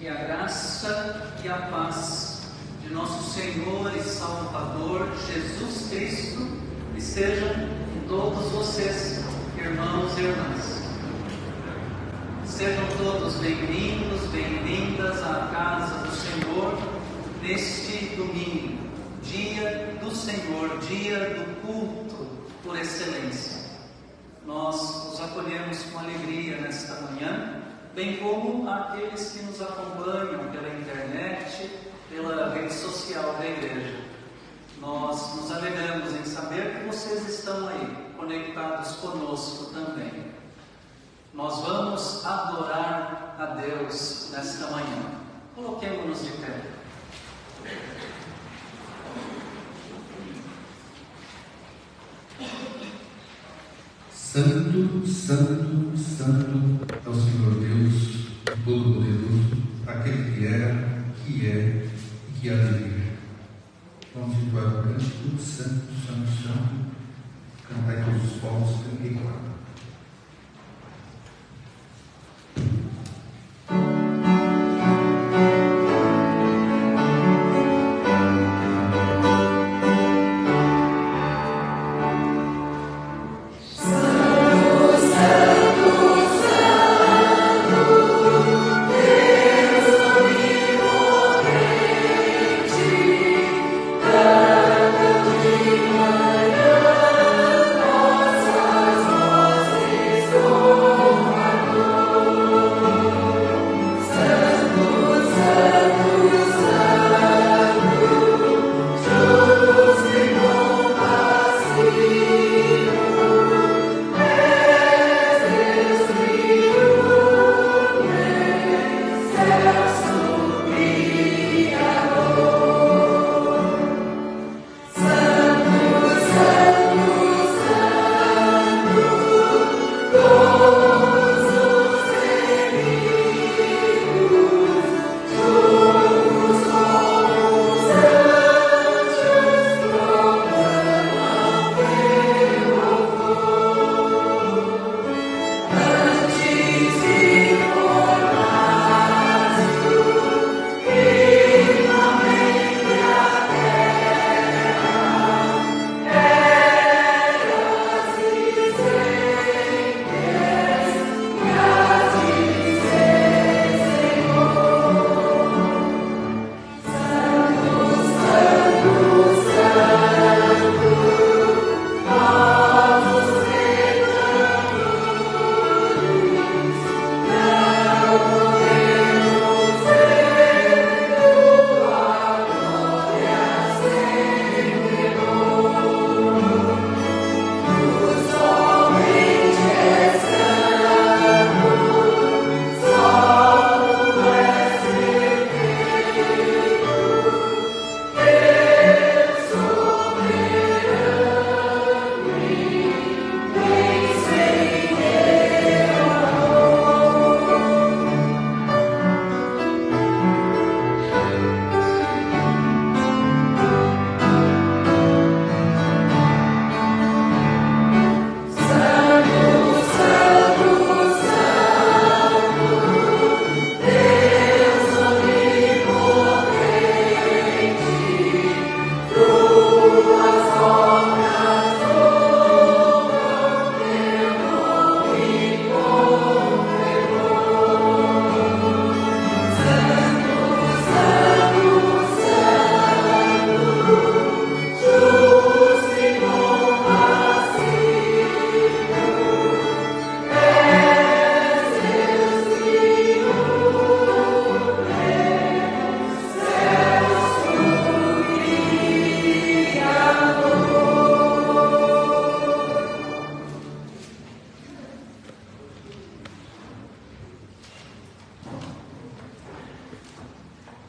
Que a graça e a paz de nosso Senhor e Salvador Jesus Cristo estejam com todos vocês, irmãos e irmãs. Sejam todos bem-vindos, bem-vindas à casa do Senhor neste domingo, dia do Senhor, dia do culto por excelência. Nós os acolhemos com alegria nesta manhã, bem como aqueles que nos acompanham pela internet, pela rede social da igreja. Nós nos alegramos em saber que vocês estão aí, conectados conosco também. Nós vamos adorar a Deus nesta manhã. Coloquemo-nos de pé. Santo, santo, santo é o Senhor Deus Todo-Poderoso, aquele que era, que é e que há de vir. Vamos entoar o cântico: Santo, Santo, Santo. Cantai todos os povos, cantei quatro.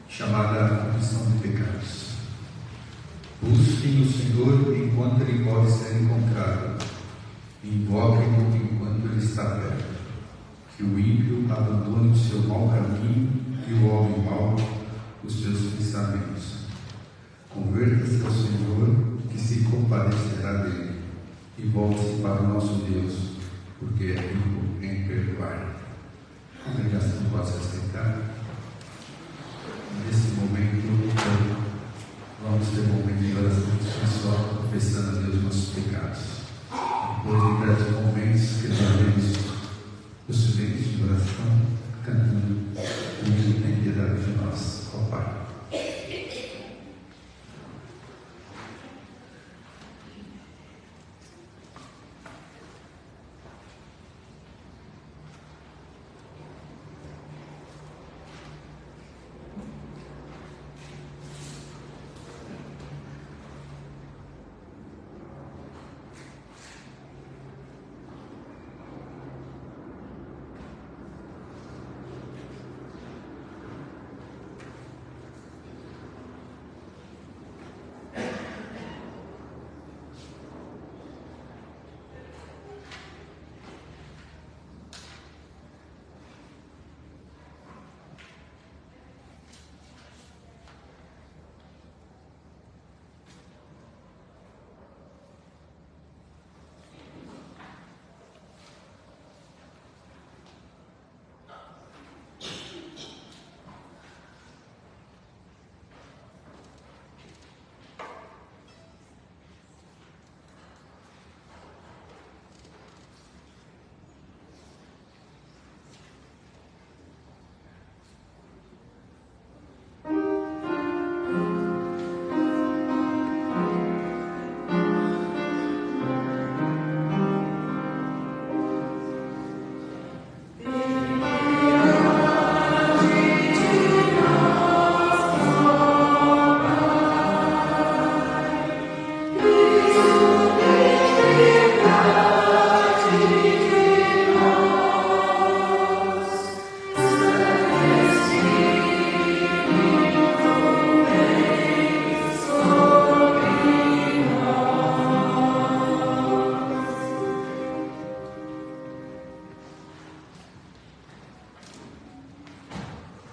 Chamada a confissão de pecados. Busquem o Senhor enquanto Ele pode ser encontrado. Invoquem-no enquanto Ele está perto. Que o ímpio abandone o seu mau caminho e o homem mau os seus pensamentos. Converta-se ao Senhor, que se compadecerá dele, e volte-se para o nosso Deus, porque é rico em perdoar. A congregação pode se aceitar.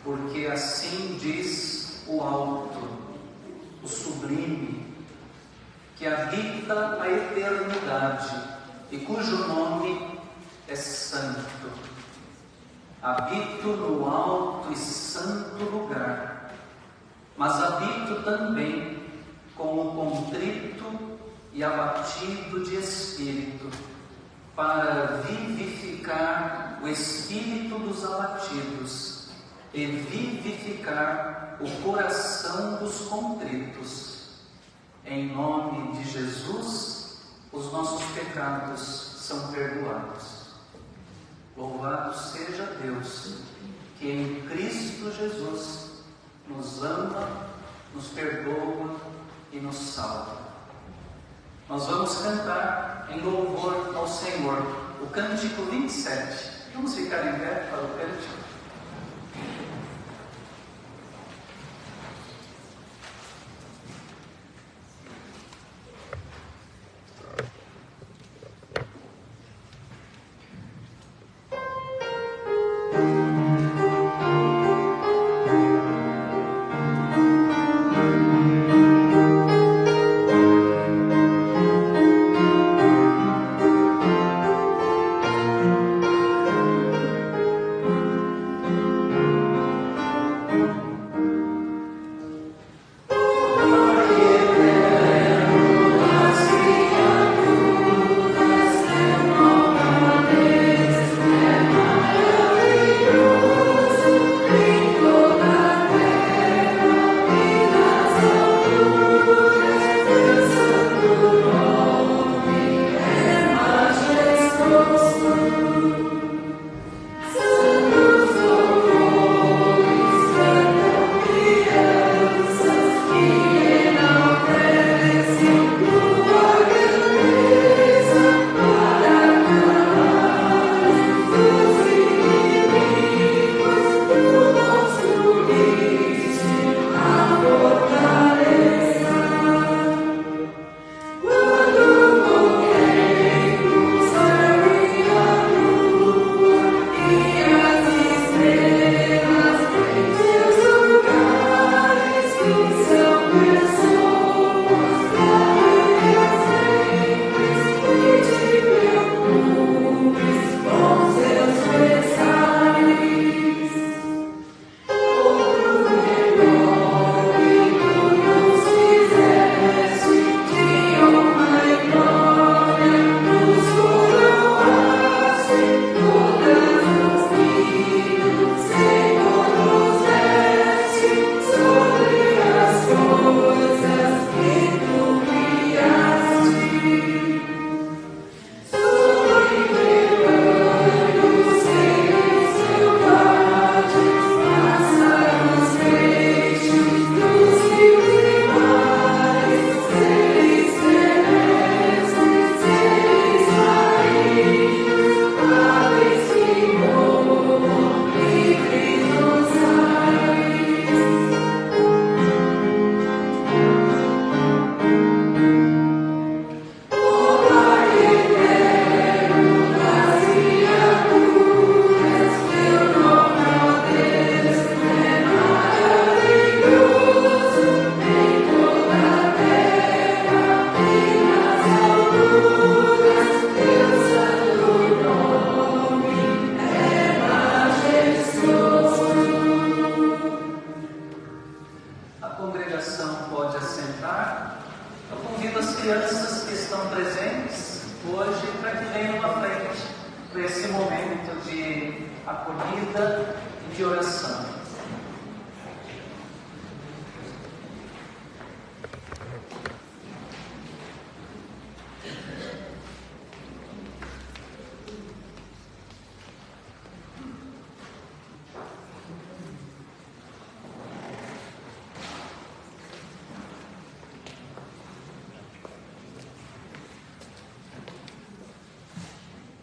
porque assim diz o alto, o sublime, que habita a eternidade e cujo nome é santo. Habito no alto e santo lugar, mas habito também com o contrito e abatido de espírito, para vivificar o espírito dos abatidos e vivificar o coração dos contritos. Em nome de Jesus, os nossos pecados são perdoados. Louvado seja Deus, que em Cristo Jesus nos ama, nos perdoa e nos salva. Nós vamos cantar em louvor ao Senhor o cântico 27. Vamos ficar em pé para o cântico. Acolhida e de oração.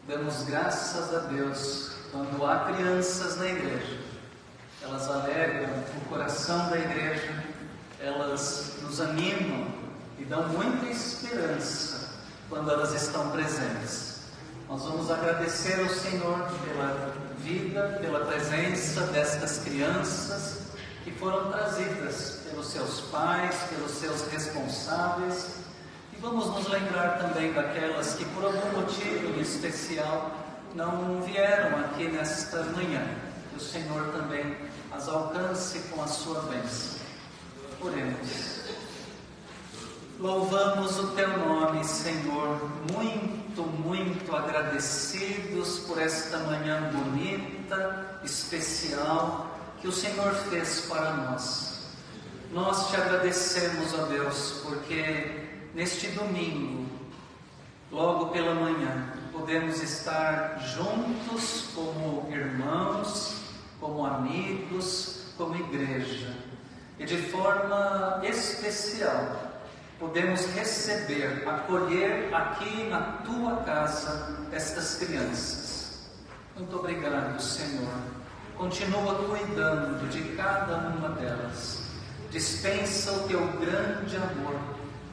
Damos graças a Deus quando há crianças na igreja. Elas alegram o coração da igreja, elas nos animam e dão muita esperança quando elas estão presentes. Nós vamos agradecer ao Senhor pela vida, pela presença destas crianças que foram trazidas pelos seus pais, pelos seus responsáveis. E vamos nos lembrar também daquelas que por algum motivo em especial não vieram aqui nesta manhã. Que o Senhor também as alcance com a sua bênção. Oremos. Louvamos o Teu nome, Senhor, muito agradecidos por esta manhã bonita, especial, que o Senhor fez para nós. Nós Te agradecemos, ó Deus, porque neste domingo, logo pela manhã, podemos estar juntos como irmãos, como amigos, como igreja. E de forma especial, podemos receber, acolher aqui na Tua casa estas crianças. Muito obrigado, Senhor. Continua cuidando de cada uma delas. Dispensa o Teu grande amor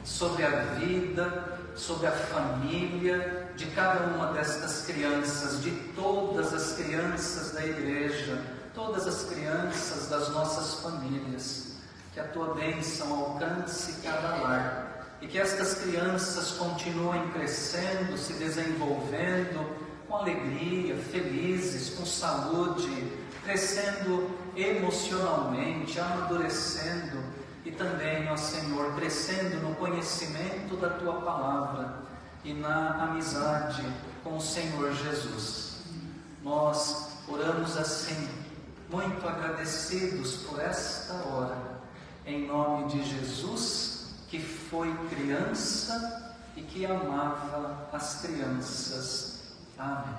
sobre a vida, sobre a família de cada uma destas crianças, de todas as crianças da igreja, todas as crianças das nossas famílias. Que a Tua bênção alcance cada lar e que estas crianças continuem crescendo, se desenvolvendo com alegria, felizes, com saúde, crescendo emocionalmente, amadurecendo e também, ó Senhor, crescendo no conhecimento da Tua palavra e na amizade com o Senhor Jesus. Nós oramos assim, muito agradecidos por esta hora, em nome de Jesus, que foi criança e que amava as crianças. Amém.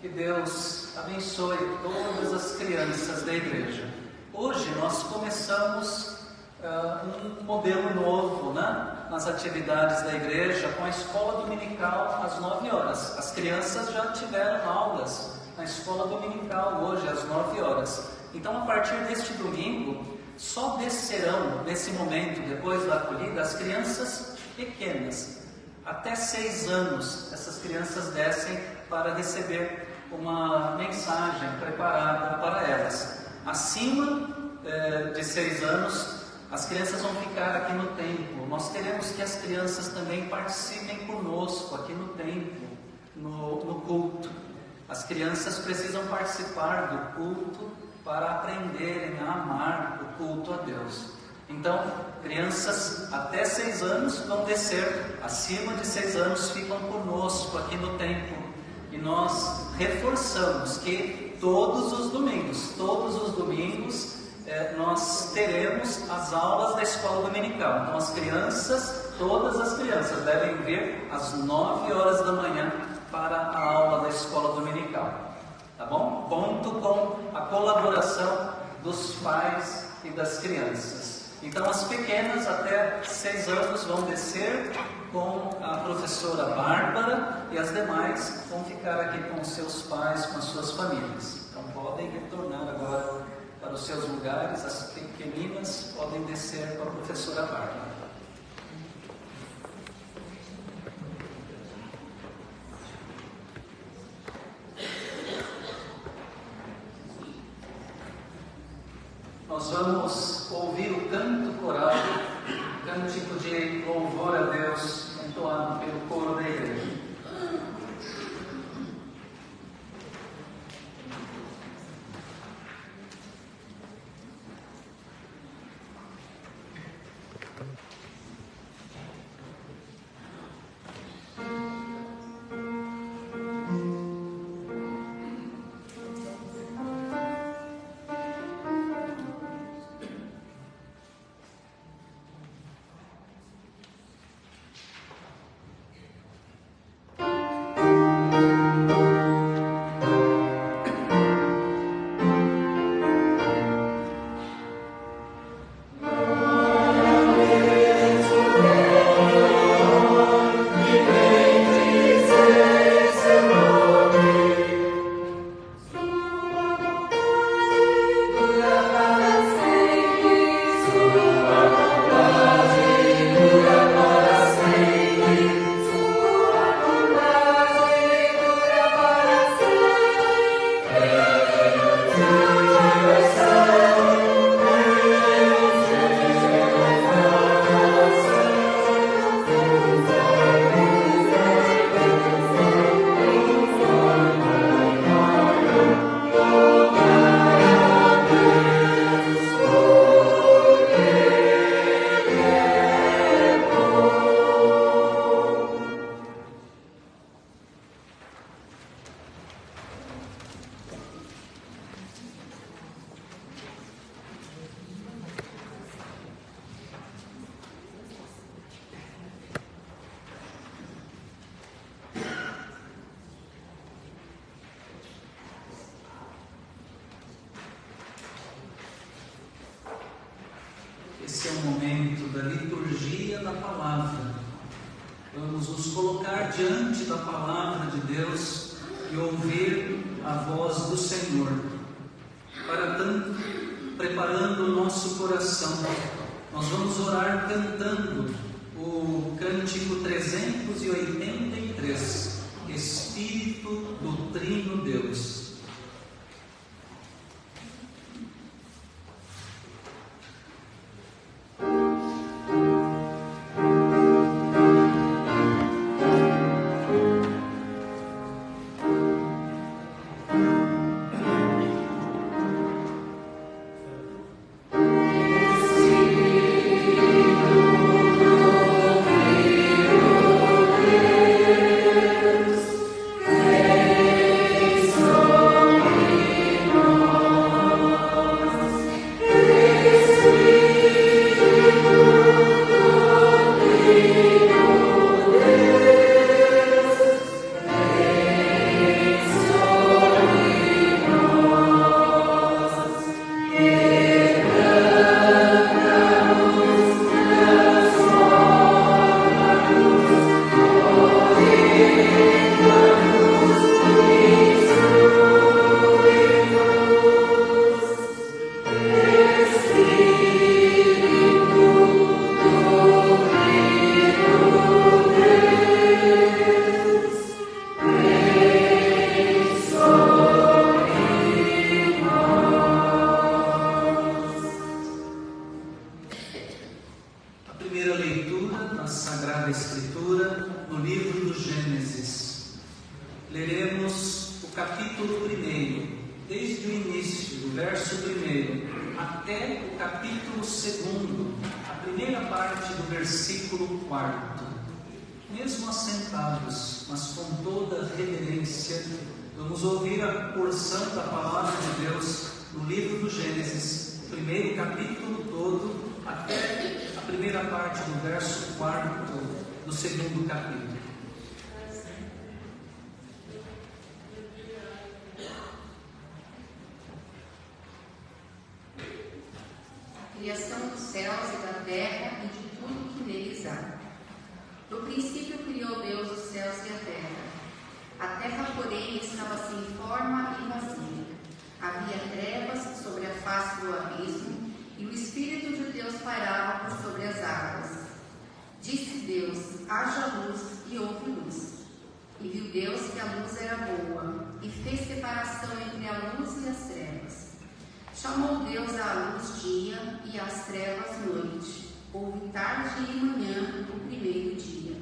Que Deus abençoe todas as crianças da igreja. Hoje nós começamos um modelo novo, né? Nas atividades da igreja, com a escola dominical às 9 horas. As crianças já tiveram aulas na escola dominical hoje às 9 horas. Então, a partir deste domingo, só descerão, nesse momento, depois da acolhida, as crianças pequenas. Até 6 anos, essas crianças descem para receber uma mensagem preparada para elas. Acima de 6 anos, as crianças vão ficar aqui no templo. Nós queremos que as crianças também participem conosco aqui no templo, no culto. As crianças precisam participar do culto para aprenderem a amar o culto a Deus. Então, crianças até 6 anos vão descer, acima de 6 anos ficam conosco aqui no templo. E nós reforçamos que todos os domingos, nós teremos as aulas da escola dominical. Então, as crianças, todas as crianças devem vir às 9 horas da manhã para a aula da escola dominical. Tá bom? Conto com a colaboração dos pais e das crianças. Então, as pequenas até 6 anos vão descer com a professora Bárbara e as demais vão ficar aqui com os seus pais, com as suas famílias. Então, podem retornar agora para os seus lugares. As pequeninas podem descer com a professora Bárbara. Nós vamos ouvir o canto coral, cântico de louvor a Deus, entoado pelo coro da igreja. esse é o momento da liturgia da palavra. Vamos nos colocar diante da palavra de Deus e ouvir a voz do Senhor. Para tanto, preparando o nosso coração, nós vamos orar cantando o cântico 383, Espírito do Trino Deus. Leremos o capítulo 1, desde o início, do verso 1 até o capítulo 2, a primeira parte do versículo 4. Mesmo assentados, mas com toda reverência, vamos ouvir a porção da palavra de Deus no livro do Gênesis, o primeiro capítulo todo, até a primeira parte do verso 4 do segundo capítulo. Criação dos céus e da terra e de tudo que neles há. No princípio criou Deus os céus e a terra. A terra, porém, estava sem forma e vazia. Havia trevas sobre a face do abismo, e o Espírito de Deus pairava por sobre as águas. Disse Deus: haja luz, e houve luz. E viu Deus que a luz era boa, e fez separação entre a luz e as trevas. Chamou Deus à luz dia e às trevas noite. Houve tarde e manhã o primeiro dia.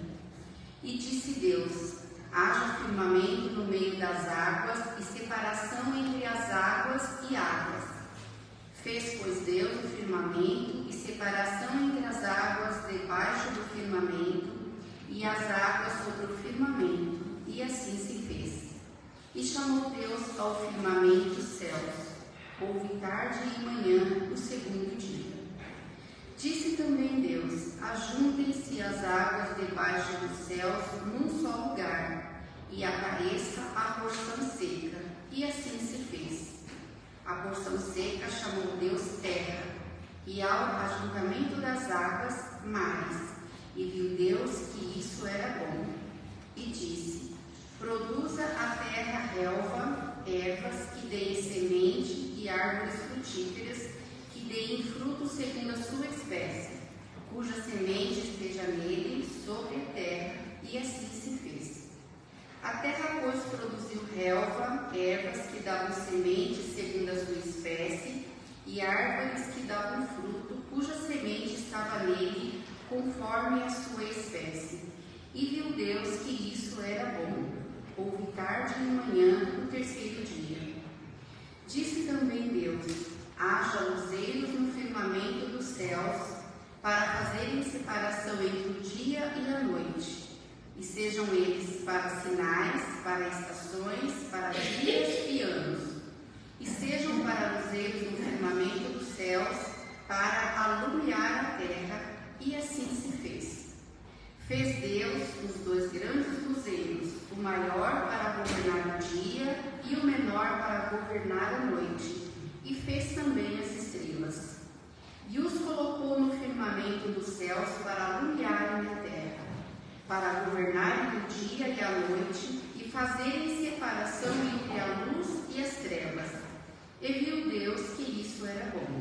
E disse Deus: haja firmamento no meio das águas e separação entre as águas e águas. Fez, pois, Deus o firmamento e separação entre as águas debaixo do firmamento e as águas sobre o firmamento, e assim se fez. E chamou Deus ao firmamento os céus. Houve tarde e manhã o segundo dia. Disse também Deus: ajuntem-se as águas debaixo dos céus num só lugar, e apareça a porção seca. E assim se fez. A porção seca chamou Deus terra, e ao ajuntamento das águas, mares. E viu Deus que isso era bom. E disse: produza a terra relva, ervas que deem semente e árvores frutíferas que deem fruto segundo a sua espécie, cuja semente esteja nele sobre a terra. E assim se fez. A terra, pois, produziu relva, ervas que davam semente segundo a sua espécie, e árvores que davam fruto, cuja semente estava nele conforme a sua espécie. E viu Deus que isso era bom. Houve tarde e manhã o terceiro dia. Disse também Deus: haja luzeiros no firmamento dos céus, para fazerem separação entre o dia e a noite, e sejam eles para sinais, para estações, para dias e anos, e sejam para luzeiros no firmamento dos céus, para alumiar a terra. E assim se fez. Fez Deus os dois grandes luzeiros, o maior para governar o dia e o menor para governar a noite, e fez também as estrelas. E os colocou no fazerem separação entre a luz e as trevas. E viu Deus que isso era bom.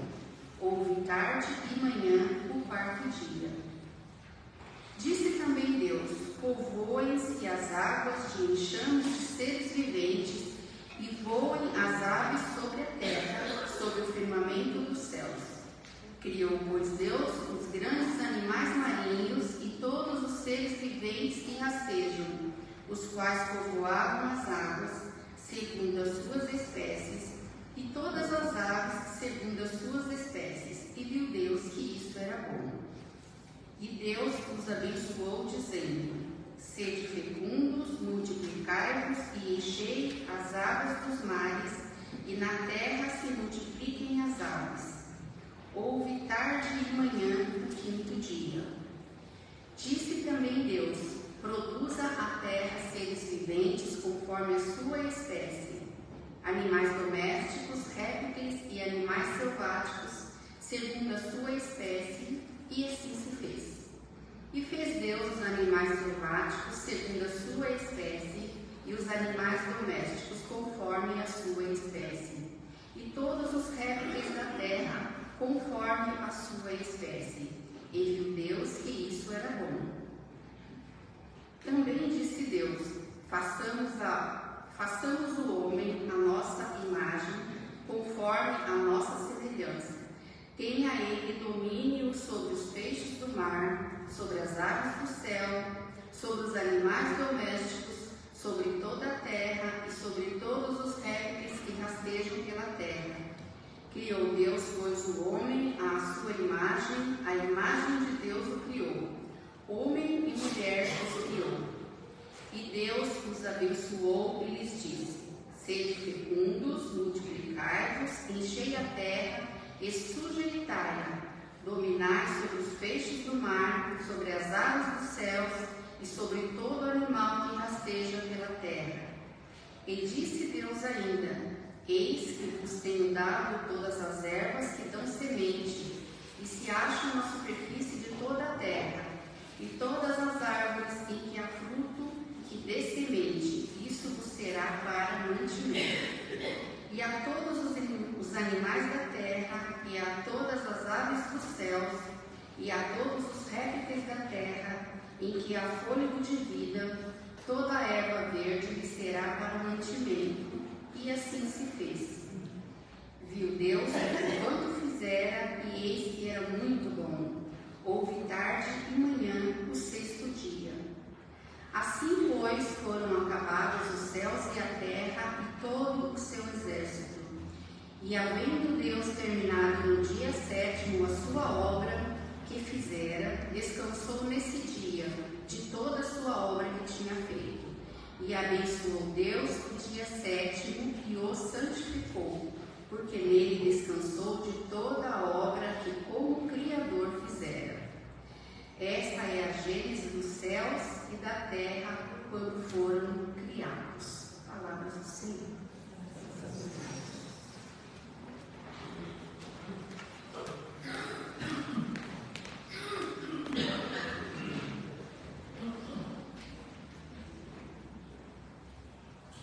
Houve tarde e manhã o quarto dia. Disse também Deus: povoem-se as águas de enxame de seres viventes, e voem as aves sobre a terra, sobre o firmamento dos céus. Criou, pois, Deus os grandes animais marinhos e todos os seres viventes que rastejam, os quais povoavam as águas, segundo as suas espécies, e todas as aves segundo as suas espécies. E viu Deus que isso era bom. E Deus os abençoou, dizendo: sede fecundos, multiplicai-vos e enchei as águas dos mares, e na terra se multipliquem as aves. Houve tarde e manhã o quinto dia. Disse também Deus: produza a terra seres viventes conforme a sua espécie, animais domésticos, répteis e animais selváticos, segundo a sua espécie, e assim se fez. E fez Deus os animais selváticos segundo a sua espécie, e os animais domésticos conforme a sua espécie, e todos os répteis da terra conforme a sua espécie. E viu Deus que isso era bom. Também disse Deus: façamos o homem à nossa imagem, conforme a nossa semelhança. Tenha ele domínio sobre os peixes do mar, sobre as aves do céu, sobre os animais domésticos, sobre toda a terra e sobre todos os répteis que rastejam pela terra. Criou Deus, pois, o homem à sua imagem, a imagem de Deus o criou. Homem e mulher os criou. E Deus os abençoou e lhes disse: sede fecundos, multiplicai-vos, enchei a terra e sujeitai-a, dominai sobre os peixes do mar, sobre as aves dos céus e sobre todo animal que rasteja pela terra. E disse Deus ainda: eis que vos tenho dado todas as ervas que dão semente, e se acham na superfície de toda a terra, e todas as árvores em que há fruto que dê semente, isso vos será para mantimento. E a todos os animais da terra, e a todas as aves dos céus, e a todos os répteis da terra, em que há fôlego de vida, toda a erva verde lhe será para mantimento. E assim se fez. Viu Deus quanto fizera, e eis que era muito bom. Houve tarde e manhã o sexto dia. Assim, pois, foram acabados os céus e a terra e todo o seu exército. E havendo Deus terminado no dia sétimo a sua obra que fizera, descansou nesse dia de toda a sua obra que tinha feito. E abençoou Deus o dia sétimo e o santificou, porque nele descansou de toda a obra que como Criador fizera. Esta é a gênese dos céus e da terra quando foram criados. Palavras do Senhor.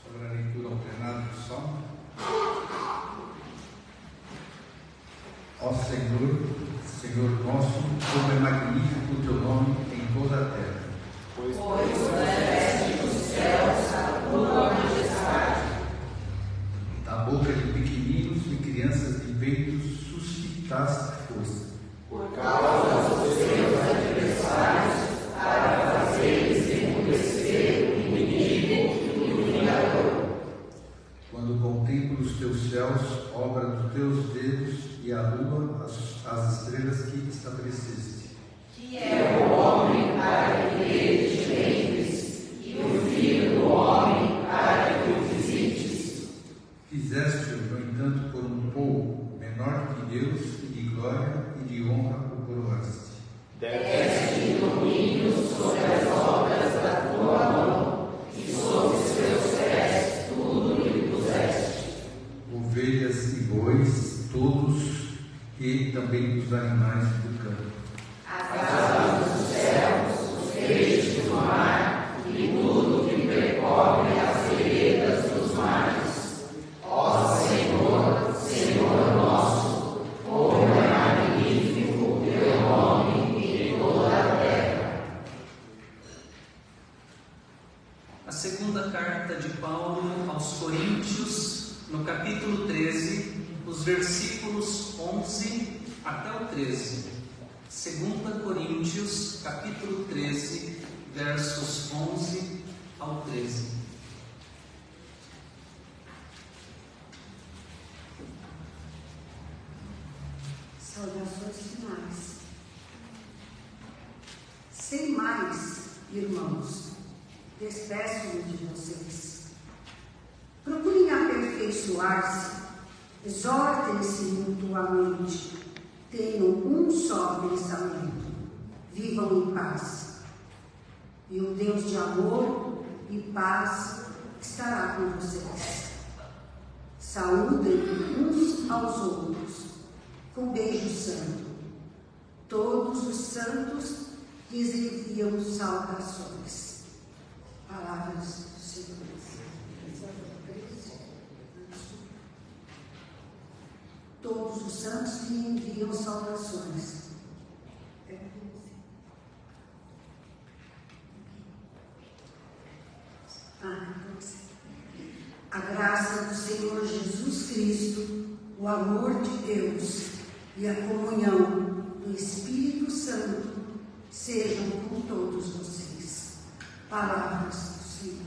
Sobre a leitura alternada do Salmo. Ó Senhor, Senhor nosso, como é magnífico o teu nome em toda a terra. Pois reveste os céus a tua majestade. Da boca de pequeninos e crianças de peitos suscitaste força. Por causa dos seus adversários, para fazeres enmudecer o inimigo e o vingador. Quando contemplo os teus céus, obra dos teus dedos, e a lua, as estrelas que estabeleceste. Que é o homem para que ele te lembres, e o filho do homem para que o visites. Fizeste-o, no entanto, por um pouco menor que Deus, e de glória e de honra o coroaste. Deste domínio sobre as obras da tua mão, e sobre os teus pés tudo lhe puseste. Ovelhas e bois, todos, e também os animais do campo. As aves dos céus, os peixes do mar, e tudo que percorre as versículos 11 até o 13. 2 Coríntios, capítulo 13, versos 11 ao 13. Saudações finais. Sem mais, irmãos, despeço-me de vocês. Procurem aperfeiçoar-se, exortem-se mutuamente, tenham um só pensamento, vivam em paz. E o Deus de amor e paz estará com vocês. Saúdem uns aos outros com beijo santo. Todos os santos lhes enviam saudações. Palavras do Senhor. Todos os santos lhe enviam saudações. A graça do Senhor Jesus Cristo, o amor de Deus e a comunhão do Espírito Santo sejam com todos vocês. Palavras do Senhor.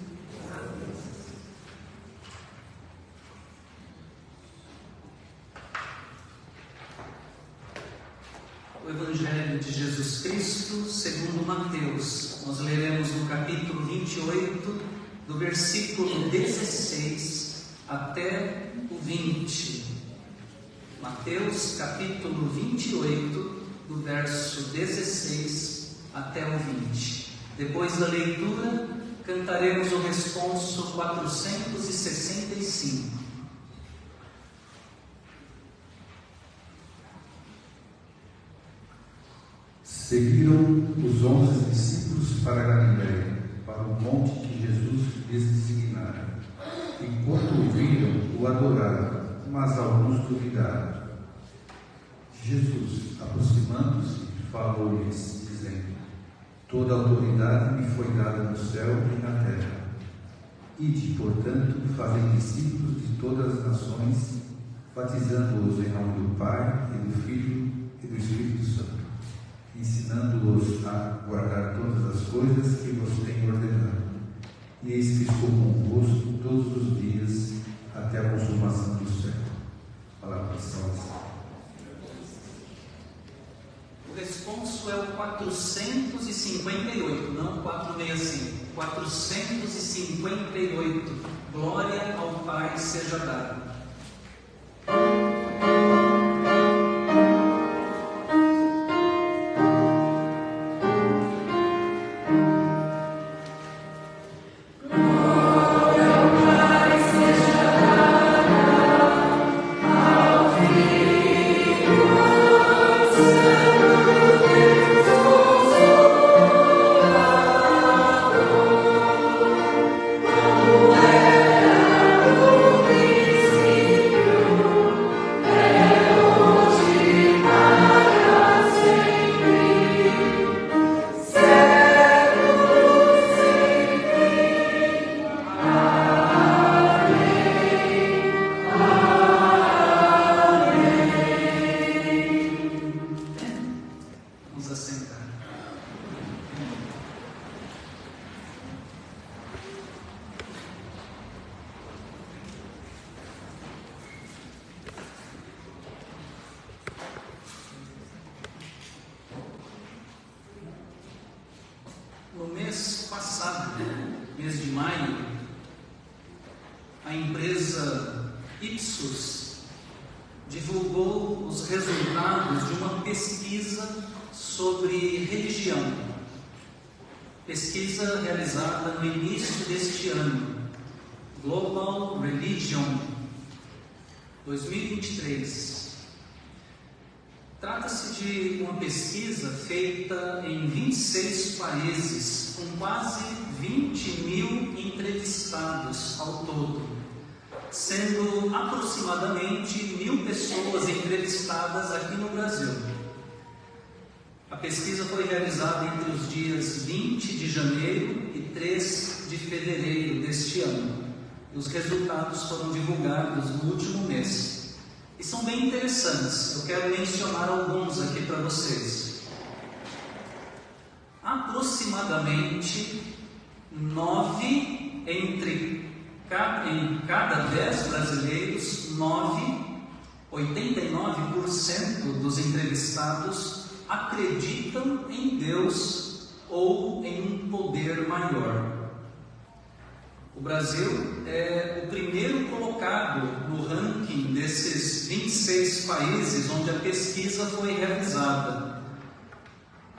O Evangelho de Jesus Cristo segundo Mateus. Nós leremos no capítulo 28, do versículo 16 até o 20. Mateus, capítulo 28, do verso 16 até o 20. Depois da leitura, cantaremos o responso 465. Seguiram os 11 discípulos para Galiléia, para o monte que Jesus lhes designara. E quando o viram, o adoraram, mas alguns duvidaram. Jesus, aproximando-se, falou-lhes, dizendo: Toda autoridade me foi dada no céu e na terra. Ide, portanto, fazei discípulos de todas as nações, batizando-os em nome do Pai, e do Filho e do Espírito Santo, ensinando-os a guardar todas as coisas que vos tenho ordenado. E eis que estou convosco todos os dias, até a consumação do século. Palavra de salvação. O responso é o 458, não 465. 458. Glória ao Pai seja dada. No mês passado, mês de maio, a empresa Ipsos divulgou os resultados de uma pesquisa sobre religião. Pesquisa realizada no início deste ano, Global Religion 2023. Trata-se de uma pesquisa feita em 26 países, com quase 20 mil entrevistados ao todo, sendo aproximadamente 1.000 pessoas entrevistadas aqui no Brasil. A pesquisa foi realizada entre os dias 20 de janeiro e 3 de fevereiro deste ano. Os resultados foram divulgados no último mês. e são bem interessantes. Eu quero mencionar alguns aqui para vocês. Aproximadamente 9 em cada 10 brasileiros, 89% dos entrevistados acreditam em Deus ou em um poder maior. O Brasil é o primeiro colocado no ranking desses 26 países onde a pesquisa foi realizada.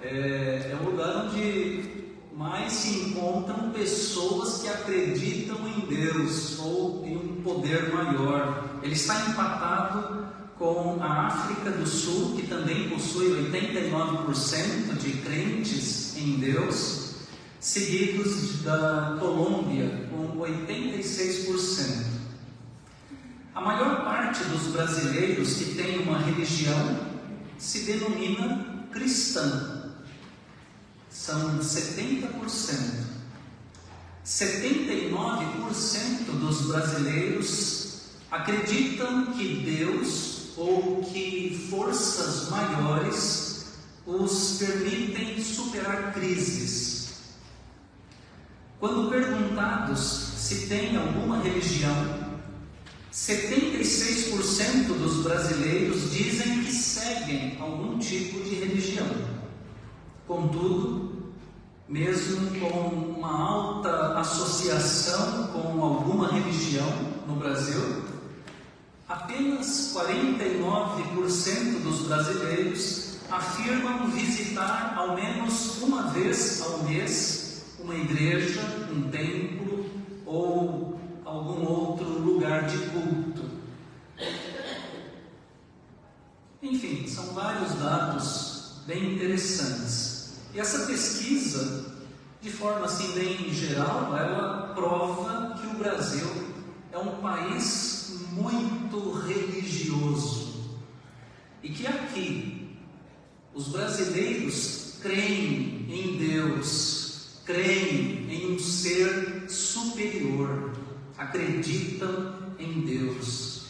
É o lugar onde mais se encontram pessoas que acreditam em Deus ou em um poder maior. Ele está empatado com a África do Sul, que também possui 89% de crentes em Deus, seguidos da Colômbia, com 86%. A maior parte dos brasileiros que tem uma religião se denomina cristã. São 70%. 79% dos brasileiros acreditam que Deus ou que forças maiores os permitem superar crises. Quando perguntados se tem alguma religião, 76% dos brasileiros dizem que seguem algum tipo de religião. Contudo, mesmo com uma alta associação com alguma religião no Brasil, apenas 49% dos brasileiros afirmam visitar ao menos uma vez ao mês uma igreja, um templo ou algum outro lugar de culto. Enfim, são vários dados bem interessantes. E essa pesquisa, de forma assim bem geral, ela prova que o Brasil é um país muito religioso e que aqui os brasileiros creem em Deus, creem em um ser superior, acreditam em Deus.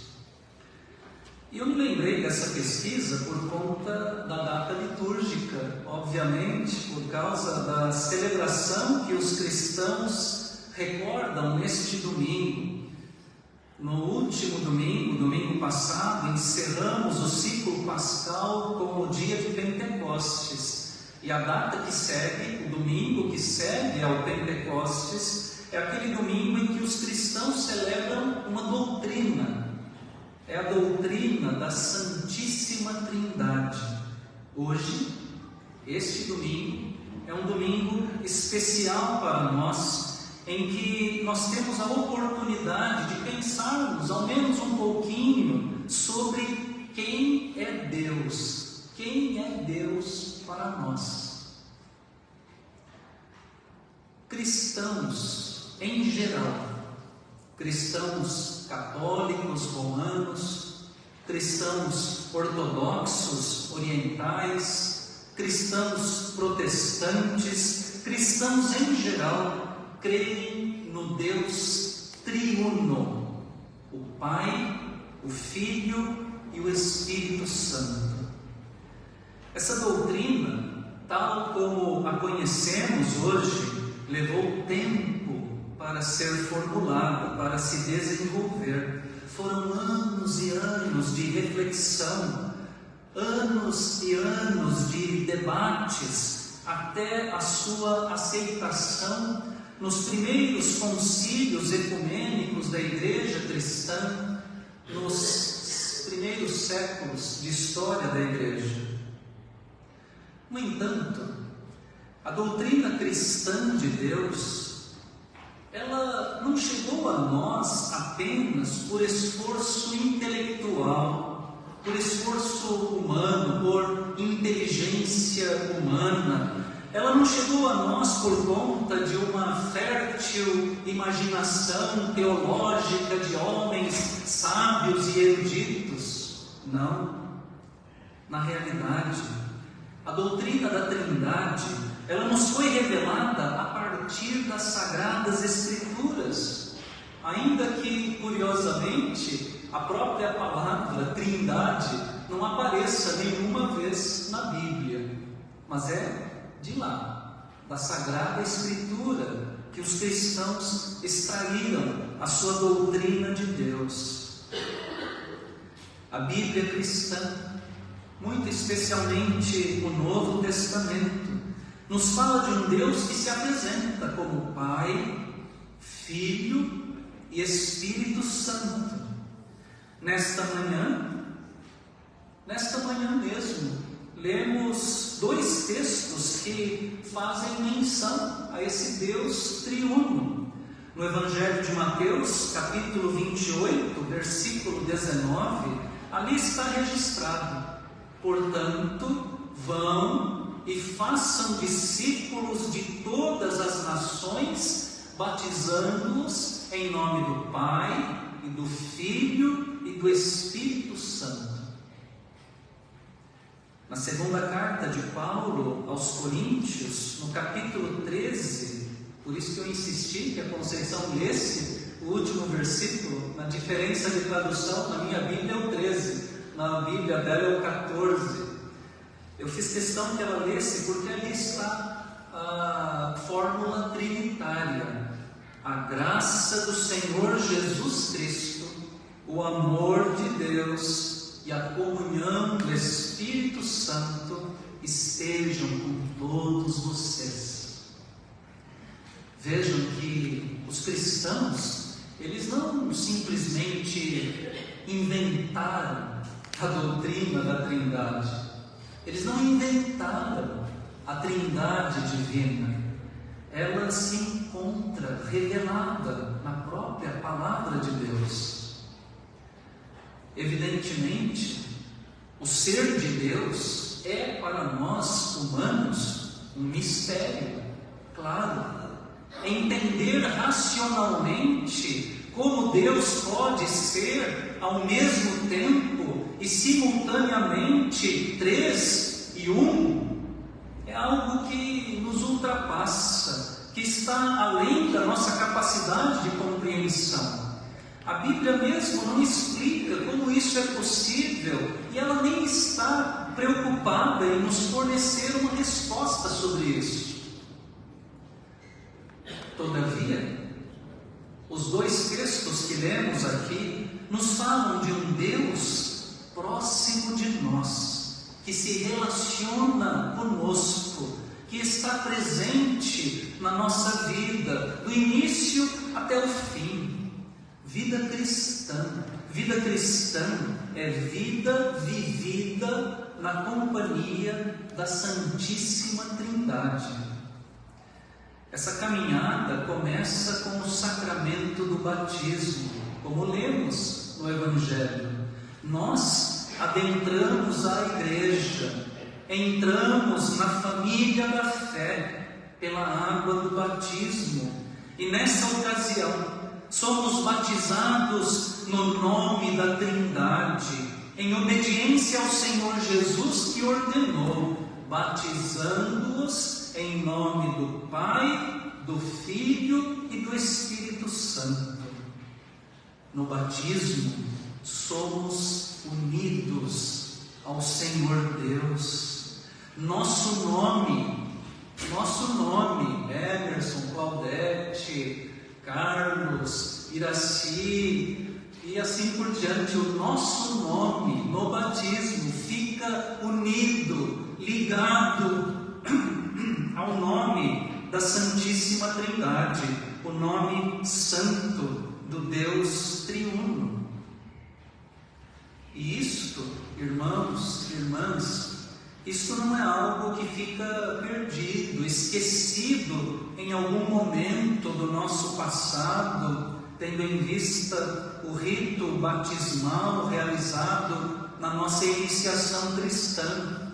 E eu me lembrei dessa pesquisa por conta da data litúrgica, obviamente, por causa da celebração que os cristãos recordam neste domingo. No último domingo, domingo passado, encerramos o ciclo pascal com o dia de Pentecostes. E a data que segue, o domingo que segue ao Pentecostes, é aquele domingo em que os cristãos celebram uma doutrina. É a doutrina da Santíssima Trindade. Hoje, este domingo, é um domingo especial para nós, em que nós temos a oportunidade de pensarmos, ao menos um pouquinho, sobre quem é Deus. Quem é Deus para nós? Cristãos, em geral, cristãos católicos, romanos, cristãos ortodoxos, orientais, cristãos protestantes, cristãos em geral, creem no Deus triuno, o Pai, o Filho e o Espírito Santo. Essa doutrina, tal como a conhecemos hoje, levou tempo para ser formulada, para se desenvolver. Foram anos e anos de reflexão, anos e anos de debates, até a sua aceitação nos primeiros concílios ecumênicos da Igreja cristã, nos primeiros séculos de história da Igreja. No entanto, a doutrina cristã de Deus, ela não chegou a nós apenas por esforço intelectual, por esforço humano, por inteligência humana. Ela não chegou a nós por conta de uma fértil imaginação teológica de homens sábios e eruditos. Não. Na realidade, a doutrina da Trindade, ela nos foi revelada a partir das Sagradas Escrituras, ainda que, curiosamente, a própria palavra Trindade não apareça nenhuma vez na Bíblia, mas é de lá, da Sagrada Escritura, que os cristãos extraíram a sua doutrina de Deus. A Bíblia cristã, muito especialmente o Novo Testamento, nos fala de um Deus que se apresenta como Pai, Filho e Espírito Santo. Nesta manhã mesmo, lemos 2 textos que fazem menção a esse Deus triuno. No Evangelho de Mateus, capítulo 28, versículo 19, ali está registrado: portanto, vão e façam discípulos de todas as nações, batizando-os em nome do Pai, e do Filho e do Espírito Santo. Na segunda carta de Paulo aos Coríntios, no capítulo 13, por isso que eu insisti que a Conceição lesse o último versículo. Na diferença de tradução, na minha Bíblia é o 13, na Bíblia dela é o 14. Eu fiz questão que ela lesse porque ali está a fórmula trinitária: a graça do Senhor Jesus Cristo, o amor de Deus e a comunhão do Espírito Santo estejam com todos vocês. Vejam que os cristãos, eles não simplesmente inventaram a doutrina da Trindade, eles não inventaram a Trindade divina. Ela se encontra revelada na própria Palavra de Deus. Evidentemente, o ser de Deus é para nós humanos um mistério, claro. Entender racionalmente como Deus pode ser ao mesmo tempo e simultaneamente 3 e 1 é algo que nos ultrapassa, que está além da nossa capacidade de compreensão. A Bíblia mesmo não explica como isso é possível e ela nem está preocupada em nos fornecer uma resposta sobre isso. Todavia, os 2 textos que lemos aqui nos falam de um Deus próximo de nós, que se relaciona conosco, que está presente na nossa vida, do início até o fim. Vida cristã é vida vivida na companhia da Santíssima Trindade. Essa caminhada começa com o sacramento do batismo, como lemos no Evangelho. Nós adentramos a igreja, entramos na família da fé pela água do batismo, e nessa ocasião somos batizados no nome da Trindade, em obediência ao Senhor Jesus, que ordenou, batizando-os em nome do Pai, do Filho e do Espírito Santo. No batismo, somos unidos ao Senhor Deus. Nosso nome, Emerson, Claudete, Carlos, Iraci e assim por diante, o nosso nome no batismo fica unido, ligado ao nome da Santíssima Trindade, o nome santo do Deus triuno. E isto, irmãos e irmãs, isto não é algo que fica perdido, esquecido em algum momento do nosso passado, tendo em vista o rito batismal realizado na nossa iniciação cristã.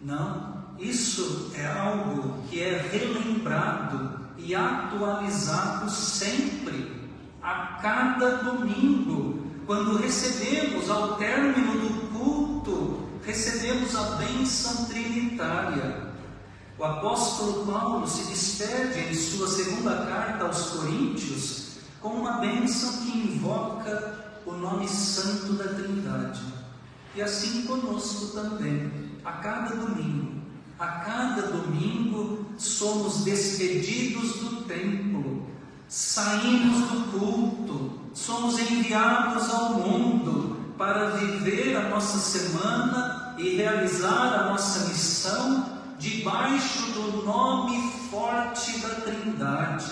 Não, isso é algo que é relembrado e atualizado sempre, a cada domingo, quando recebemos ao término do culto, recebemos a bênção trinitária. O apóstolo Paulo se despede em sua segunda carta aos Coríntios com uma bênção que invoca o nome santo da Trindade. E assim conosco também, a cada domingo somos despedidos do templo, saímos do culto, somos enviados ao mundo para viver a nossa semana e realizar a nossa missão debaixo do nome forte da Trindade,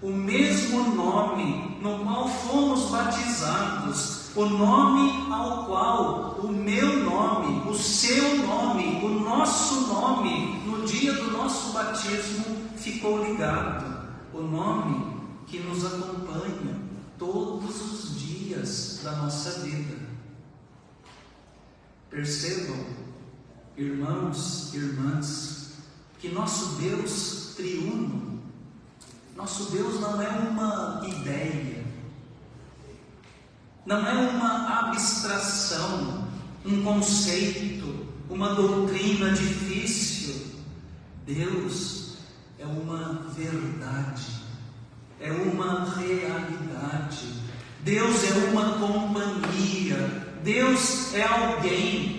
o mesmo nome no qual fomos batizados, o nome ao qual o meu nome, o seu nome, o nosso nome, no dia do nosso batismo ficou ligado, o nome que nos acompanha todos os dias da nossa vida. Percebam, irmãos e irmãs, que nosso Deus triuno, nosso Deus não é uma ideia, não é uma abstração, um conceito, uma doutrina difícil. Deus é uma verdade, é uma realidade. Deus é uma companhia. Deus é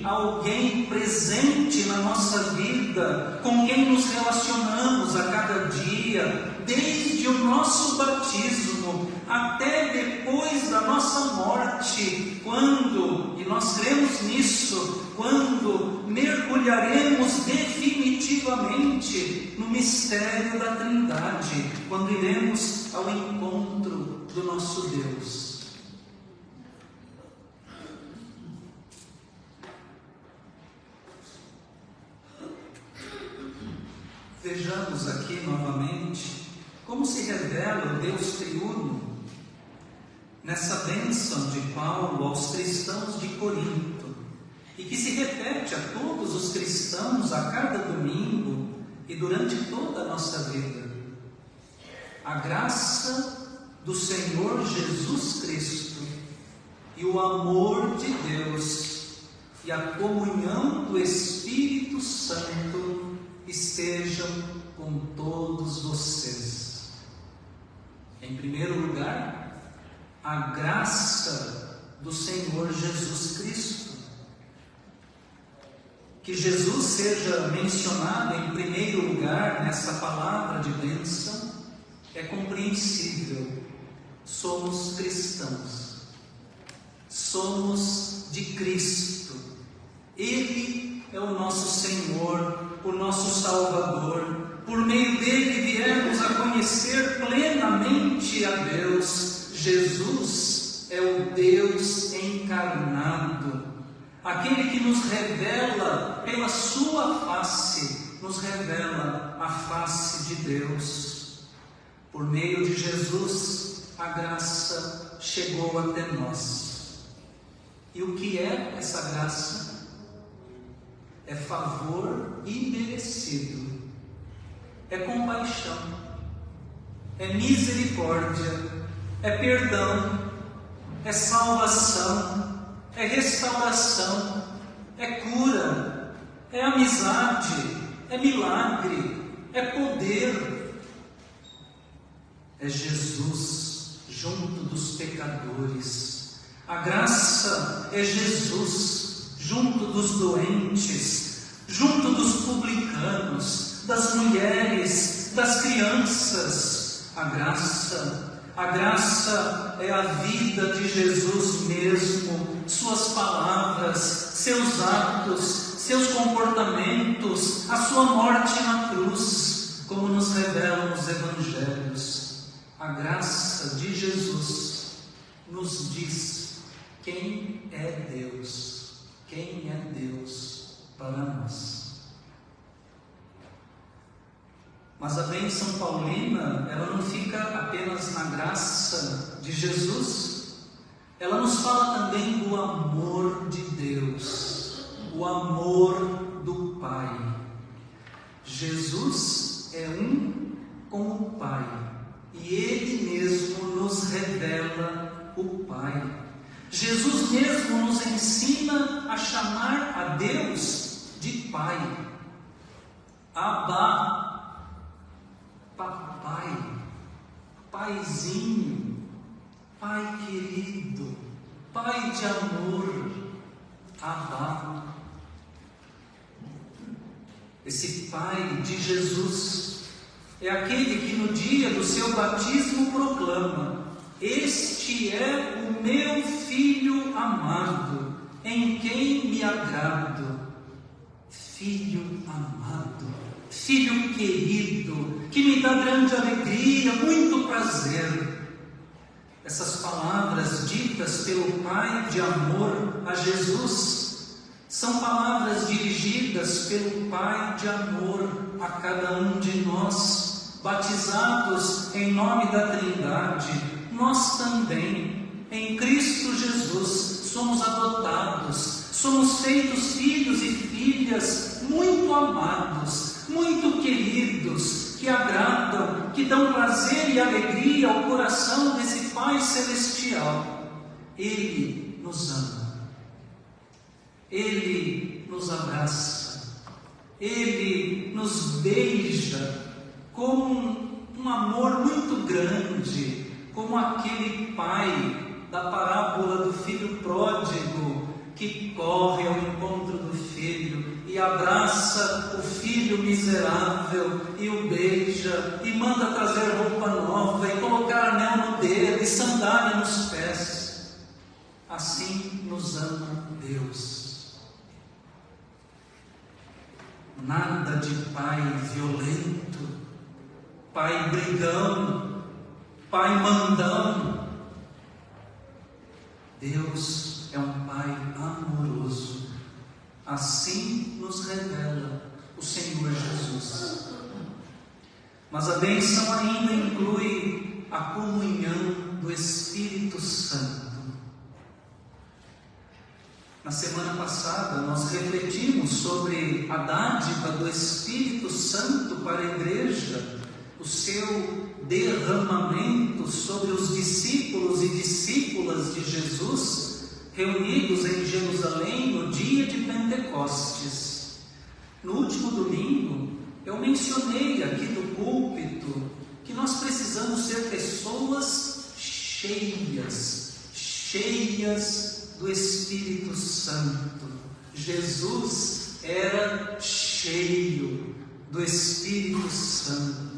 alguém presente na nossa vida, com quem nos relacionamos a cada dia, desde o nosso batismo até depois da nossa morte, quando, e nós cremos nisso, quando mergulharemos definitivamente no mistério da Trindade, quando iremos ao encontro do nosso Deus. Vejamos aqui novamente como se revela o Deus triuno nessa bênção de Paulo aos cristãos de Corinto, e que se repete a todos os cristãos a cada domingo e durante toda a nossa vida. A graça do Senhor Jesus Cristo e o amor de Deus e a comunhão do Espírito Santo estejam com todos vocês. Em primeiro lugar, a graça do Senhor Jesus Cristo. Que Jesus seja mencionado em primeiro lugar nessa palavra de bênção é compreensível. Somos cristãos, somos de Cristo. Ele é o nosso Senhor, o nosso Salvador. Por meio dele viemos a conhecer plenamente a Deus. Jesus é o Deus encarnado, aquele que nos revela pela sua face, nos revela a face de Deus. Por meio de Jesus, a graça chegou até nós. E o que é essa graça? É favor imerecido, é compaixão, é misericórdia, é perdão, é salvação, é restauração, é cura, é amizade, é milagre, é poder. É Jesus junto dos pecadores. A graça é Jesus junto dos doentes, junto dos publicanos, das mulheres, das crianças. A graça é a vida de Jesus mesmo, suas palavras, seus atos, seus comportamentos, a sua morte na cruz, como nos revelam os evangelhos. A graça de Jesus nos diz quem é Deus, quem é Deus para nós. Mas a bênção paulina, ela não fica apenas na graça de Jesus, ela nos fala também do amor de Deus, o amor do Pai. Jesus é um com o Pai, e Ele mesmo nos revela o Pai. Jesus mesmo nos ensina a chamar a Deus de Pai. Abba, papai, paizinho, pai querido, Pai de amor, Abba. Esse Pai de Jesus é aquele que no dia do seu batismo proclama: este é o meu Filho amado, em quem me agrado. Filho amado, Filho querido, que me dá grande alegria, muito prazer. Essas palavras ditas pelo Pai de amor a Jesus são palavras dirigidas pelo Pai de amor a cada um de nós, batizados em nome da Trindade. Nós também, em Cristo Jesus, somos adotados, somos feitos filhos e filhas muito amados, muito queridos, que agradam, que dão prazer e alegria ao coração desse Pai Celestial. Ele nos ama, Ele nos abraça, Ele nos beija com um amor muito grande, como aquele pai da parábola do filho pródigo, que corre ao encontro do filho e abraça o filho miserável e o beija e manda trazer roupa nova e colocar anel no dedo e sandália nos pés. Assim nos ama Deus. Nada de pai violento, pai brigão, pai mandão. Deus é um Pai amoroso. Assim nos revela o Senhor Jesus. Mas a bênção ainda inclui a comunhão do Espírito Santo. Na semana passada nós refletimos sobre a dádiva do Espírito Santo para a igreja, o seu derramamento sobre os discípulos e discípulas de Jesus, reunidos em Jerusalém no dia de Pentecostes. No último domingo, eu mencionei aqui do púlpito que nós precisamos ser pessoas cheias do Espírito Santo. Jesus era cheio do Espírito Santo.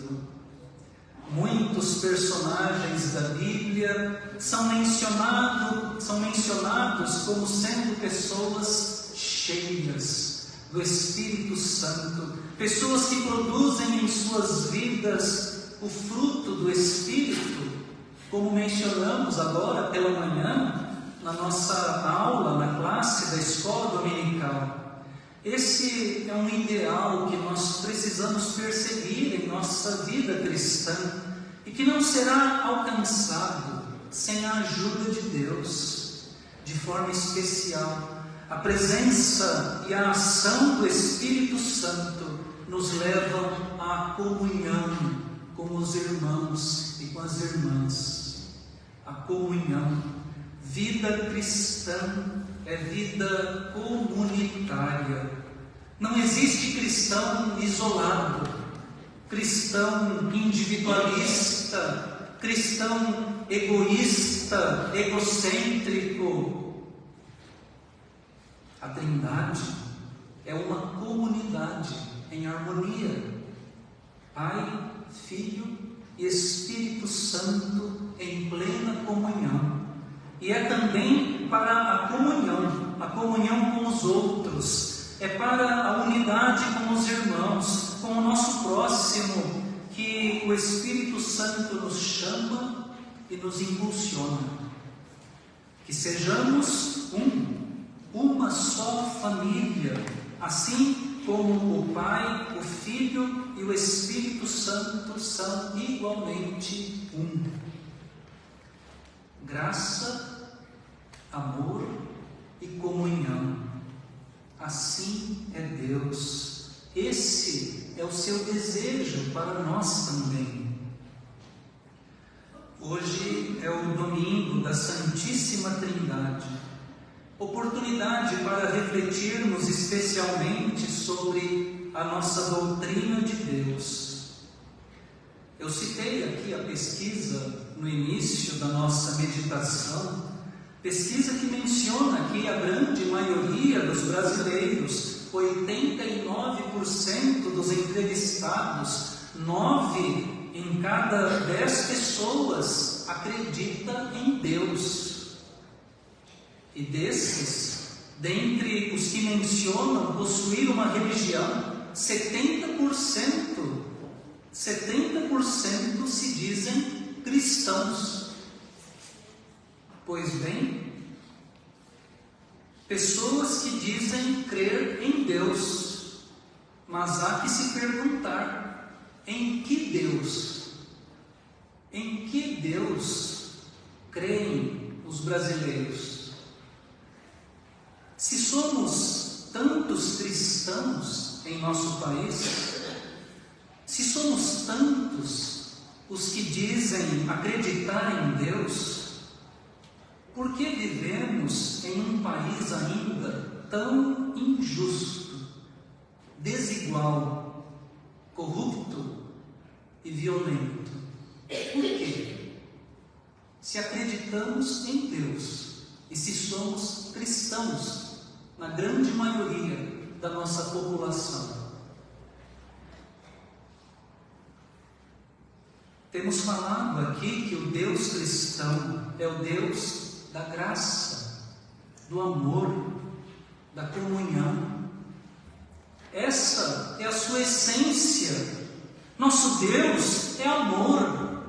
Muitos personagens da Bíblia são mencionados como sendo pessoas cheias do Espírito Santo, pessoas que produzem em suas vidas o fruto do Espírito, como mencionamos agora pela manhã na nossa aula, na classe da escola dominical. Esse é um ideal que nós precisamos perseguir em nossa vida cristã e que não será alcançado sem a ajuda de Deus. De forma especial, a presença e a ação do Espírito Santo nos levam à comunhão com os irmãos e com as irmãs. A comunhão. Vida cristã é vida comunitária. Não existe cristão isolado, cristão individualista, cristão egoísta, egocêntrico. A Trindade é uma comunidade em harmonia. Pai, Filho e Espírito Santo em plena comunhão. E é também para a comunhão com os outros, é para a unidade com os irmãos, com o nosso próximo, que o Espírito Santo nos chama e nos impulsiona. Que sejamos uma só família, assim como o Pai, o Filho e o Espírito Santo são igualmente um. Graça, amor e comunhão. Assim é Deus. Esse é o seu desejo para nós também. Hoje é o domingo da Santíssima Trindade, oportunidade para refletirmos especialmente sobre a nossa doutrina de Deus. Eu citei aqui a pesquisa no início da nossa meditação, Pesquisa que menciona que a grande maioria dos brasileiros, 89% dos entrevistados, 9 em cada 10 pessoas acredita em Deus. E desses, dentre os que mencionam possuir uma religião, 70% se dizem cristãos. Pois bem, pessoas que dizem crer em Deus, mas há que se perguntar: em que Deus? Em que Deus creem os brasileiros? Se somos tantos cristãos em nosso país, se somos tantos os que dizem acreditar em Deus, por que vivemos em um país ainda tão injusto, desigual, corrupto e violento? Por quê? Se acreditamos em Deus e se somos cristãos, na grande maioria da nossa população. Temos falado aqui que o Deus cristão é o Deus da graça, do amor, da comunhão. Essa é a sua essência. Nosso Deus é amor.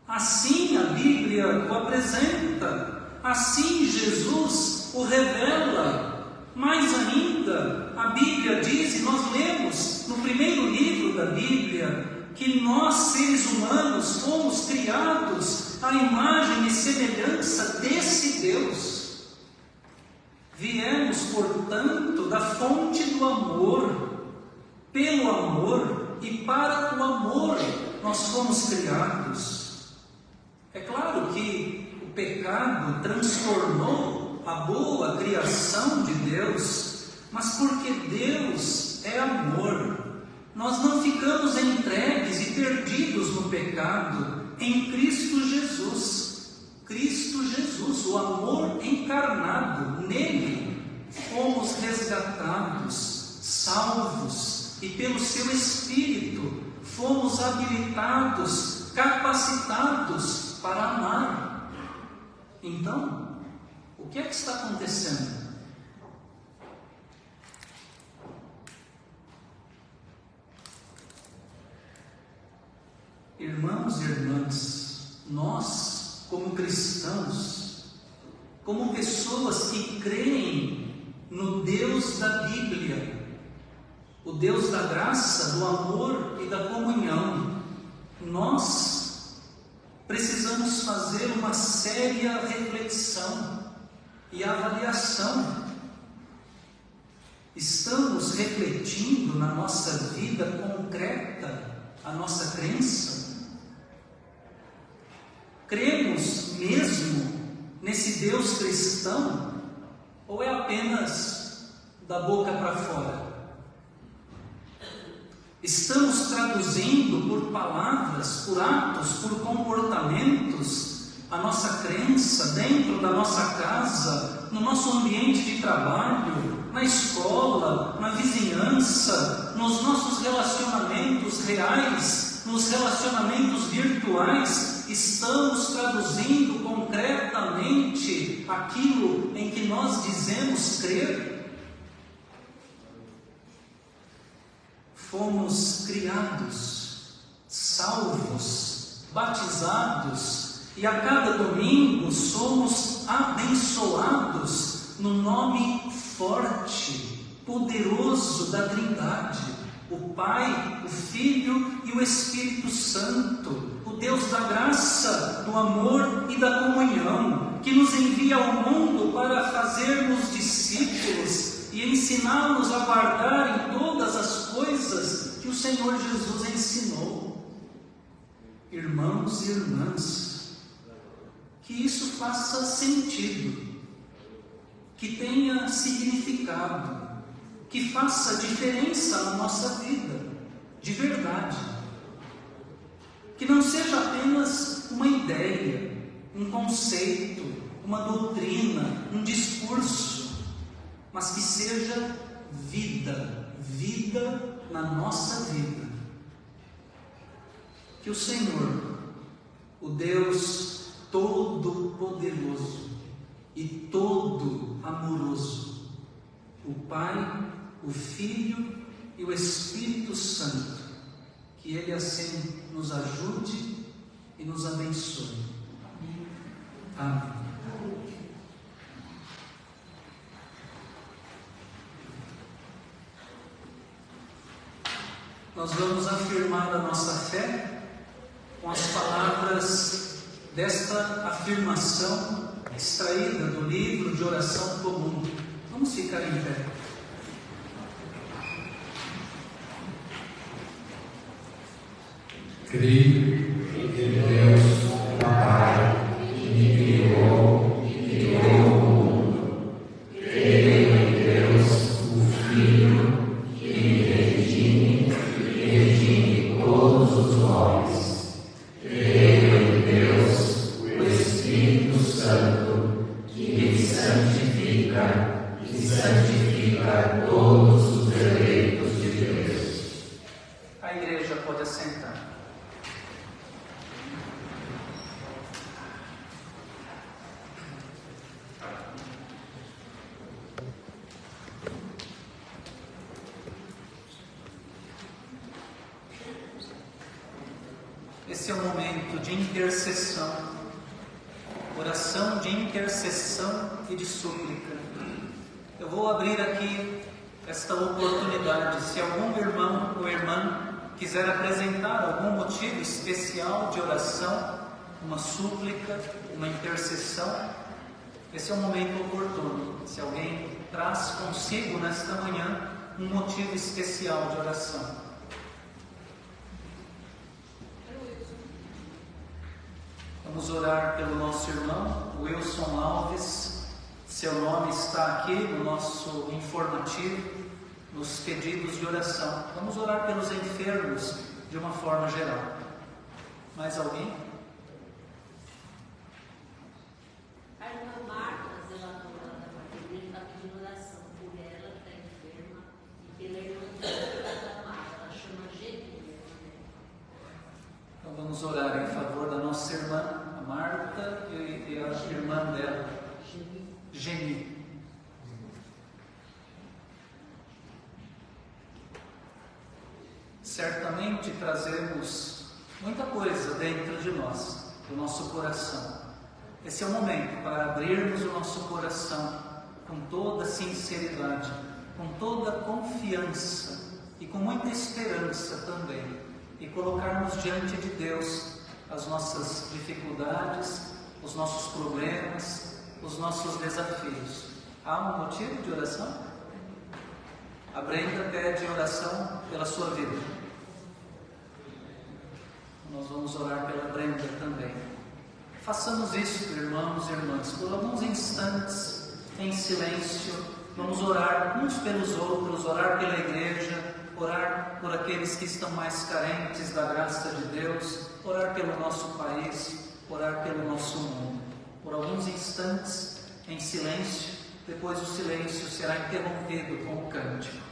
Assim a Bíblia o apresenta, assim Jesus o revela. Mais ainda, a Bíblia diz, e nós lemos no primeiro livro da Bíblia, que nós, seres humanos, fomos criados à imagem e semelhança desse Deus. Viemos, portanto, da fonte do amor. Pelo amor e para o amor nós fomos criados. É claro que o pecado transtornou a boa criação de Deus, mas porque Deus é amor, nós não ficamos entregues e perdidos no pecado. Em Cristo Jesus, o amor encarnado, nele fomos resgatados, salvos, e pelo seu Espírito fomos habilitados, capacitados para amar. Então, o que é que está acontecendo? Irmãos e irmãs, nós, como cristãos, como pessoas que creem no Deus da Bíblia, o Deus da graça, do amor e da comunhão, nós precisamos fazer uma séria reflexão e avaliação. Estamos refletindo na nossa vida concreta a nossa crença? Cremos mesmo nesse Deus cristão? Ou é apenas da boca para fora? Estamos traduzindo por palavras, por atos, por comportamentos a nossa crença dentro da nossa casa, no nosso ambiente de trabalho, na escola, na vizinhança, nos nossos relacionamentos reais, nos relacionamentos virtuais. Estamos traduzindo concretamente aquilo em que nós dizemos crer? Fomos criados, salvos, batizados, e a cada domingo somos abençoados no nome forte, poderoso da Trindade, o Pai, o Filho e o Espírito Santo, o Deus da graça, do amor e da comunhão, que nos envia ao mundo para fazermos discípulos e ensiná-los a guardar em todas as coisas que o Senhor Jesus ensinou. Irmãos e irmãs, que isso faça sentido, que tenha significado, que faça diferença na nossa vida, de verdade. Que não seja apenas uma ideia, um conceito, uma doutrina, um discurso, mas que seja vida, vida na nossa vida. Que o Senhor, o Deus Todo-Poderoso e Todo Amoroso, o Pai, o Filho e o Espírito Santo, que Ele assim nos ajude e nos abençoe. Amém. Nós vamos afirmar a nossa fé com as palavras desta afirmação extraída do livro de oração comum. Vamos ficar em pé. Creio em Deus, Pai, que me criou e criou o mundo. Creio em Deus, o Filho, que me redime e redime todos os homens. Creio em Deus, o Espírito Santo, que me santifica e santifica todos os eleitos de Deus. A igreja pode assentar. Esse é o momento de intercessão, oração de intercessão e de súplica. Eu vou abrir aqui esta oportunidade. Se algum irmão ou irmã quiser apresentar algum motivo especial de oração, uma súplica, uma intercessão, esse é o momento oportuno. Se alguém traz consigo nesta manhã um motivo especial de oração. Vamos orar pelo nosso irmão Wilson Alves. Seu nome está aqui no nosso informativo, nos pedidos de oração. Vamos orar pelos enfermos de uma forma geral. Mais alguém? A irmã Marta, zeladora da maternidade, está pedindo oração por ela, que está enferma, e pela irmã da Marta, ela chama Geni. Então vamos orar em favor da nossa irmã, a Marta, e a irmã dela, Geni. Certamente trazemos muita coisa dentro de nós, do nosso coração. Esse é o momento para abrirmos o nosso coração com toda sinceridade, com toda confiança e com muita esperança também, e colocarmos diante de Deus as nossas dificuldades, os nossos problemas, os nossos desafios. Há um motivo de oração? A Brenda pede oração pela sua vida. Nós vamos orar pela Brenda também. Façamos isso, irmãos e irmãs, por alguns instantes, em silêncio. Vamos orar uns pelos outros, orar pela igreja, orar por aqueles que estão mais carentes da graça de Deus, orar pelo nosso país, orar pelo nosso mundo. Por alguns instantes, em silêncio, depois o silêncio será interrompido com o cântico.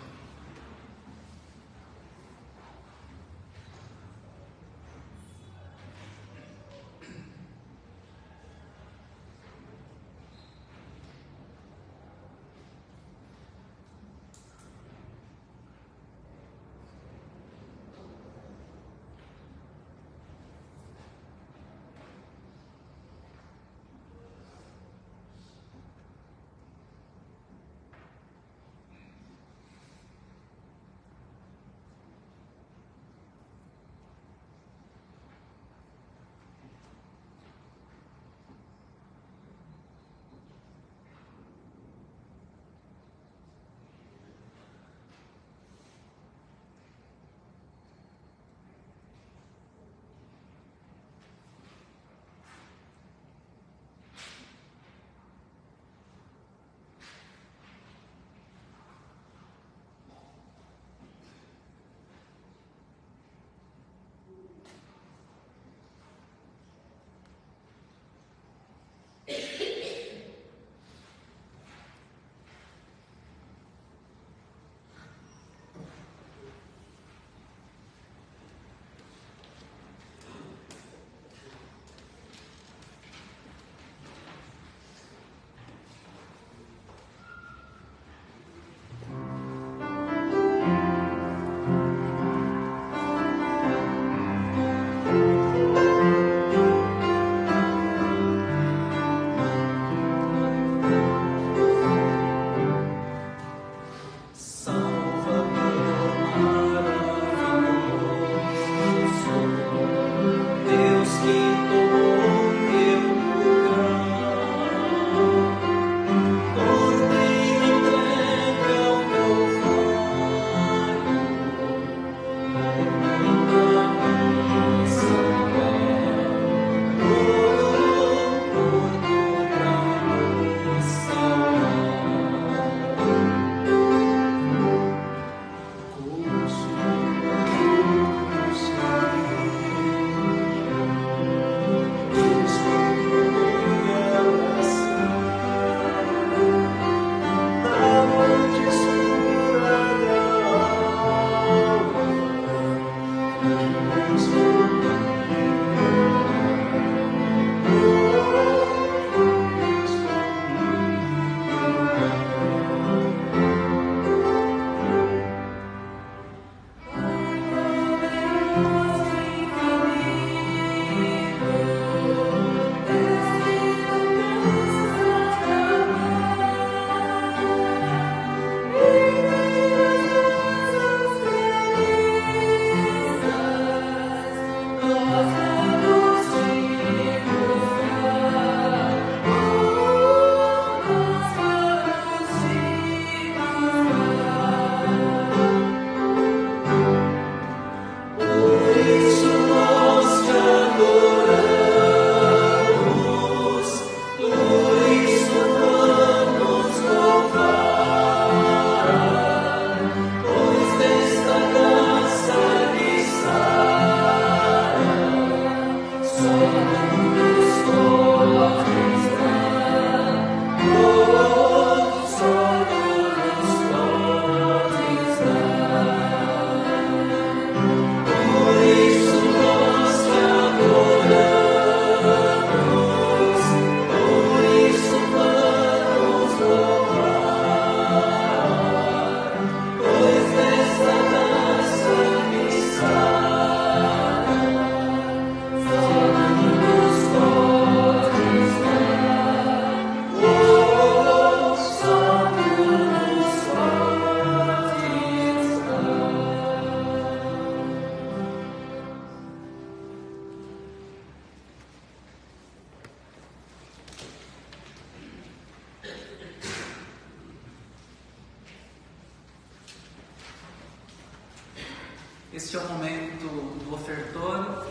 Este é o momento do ofertório,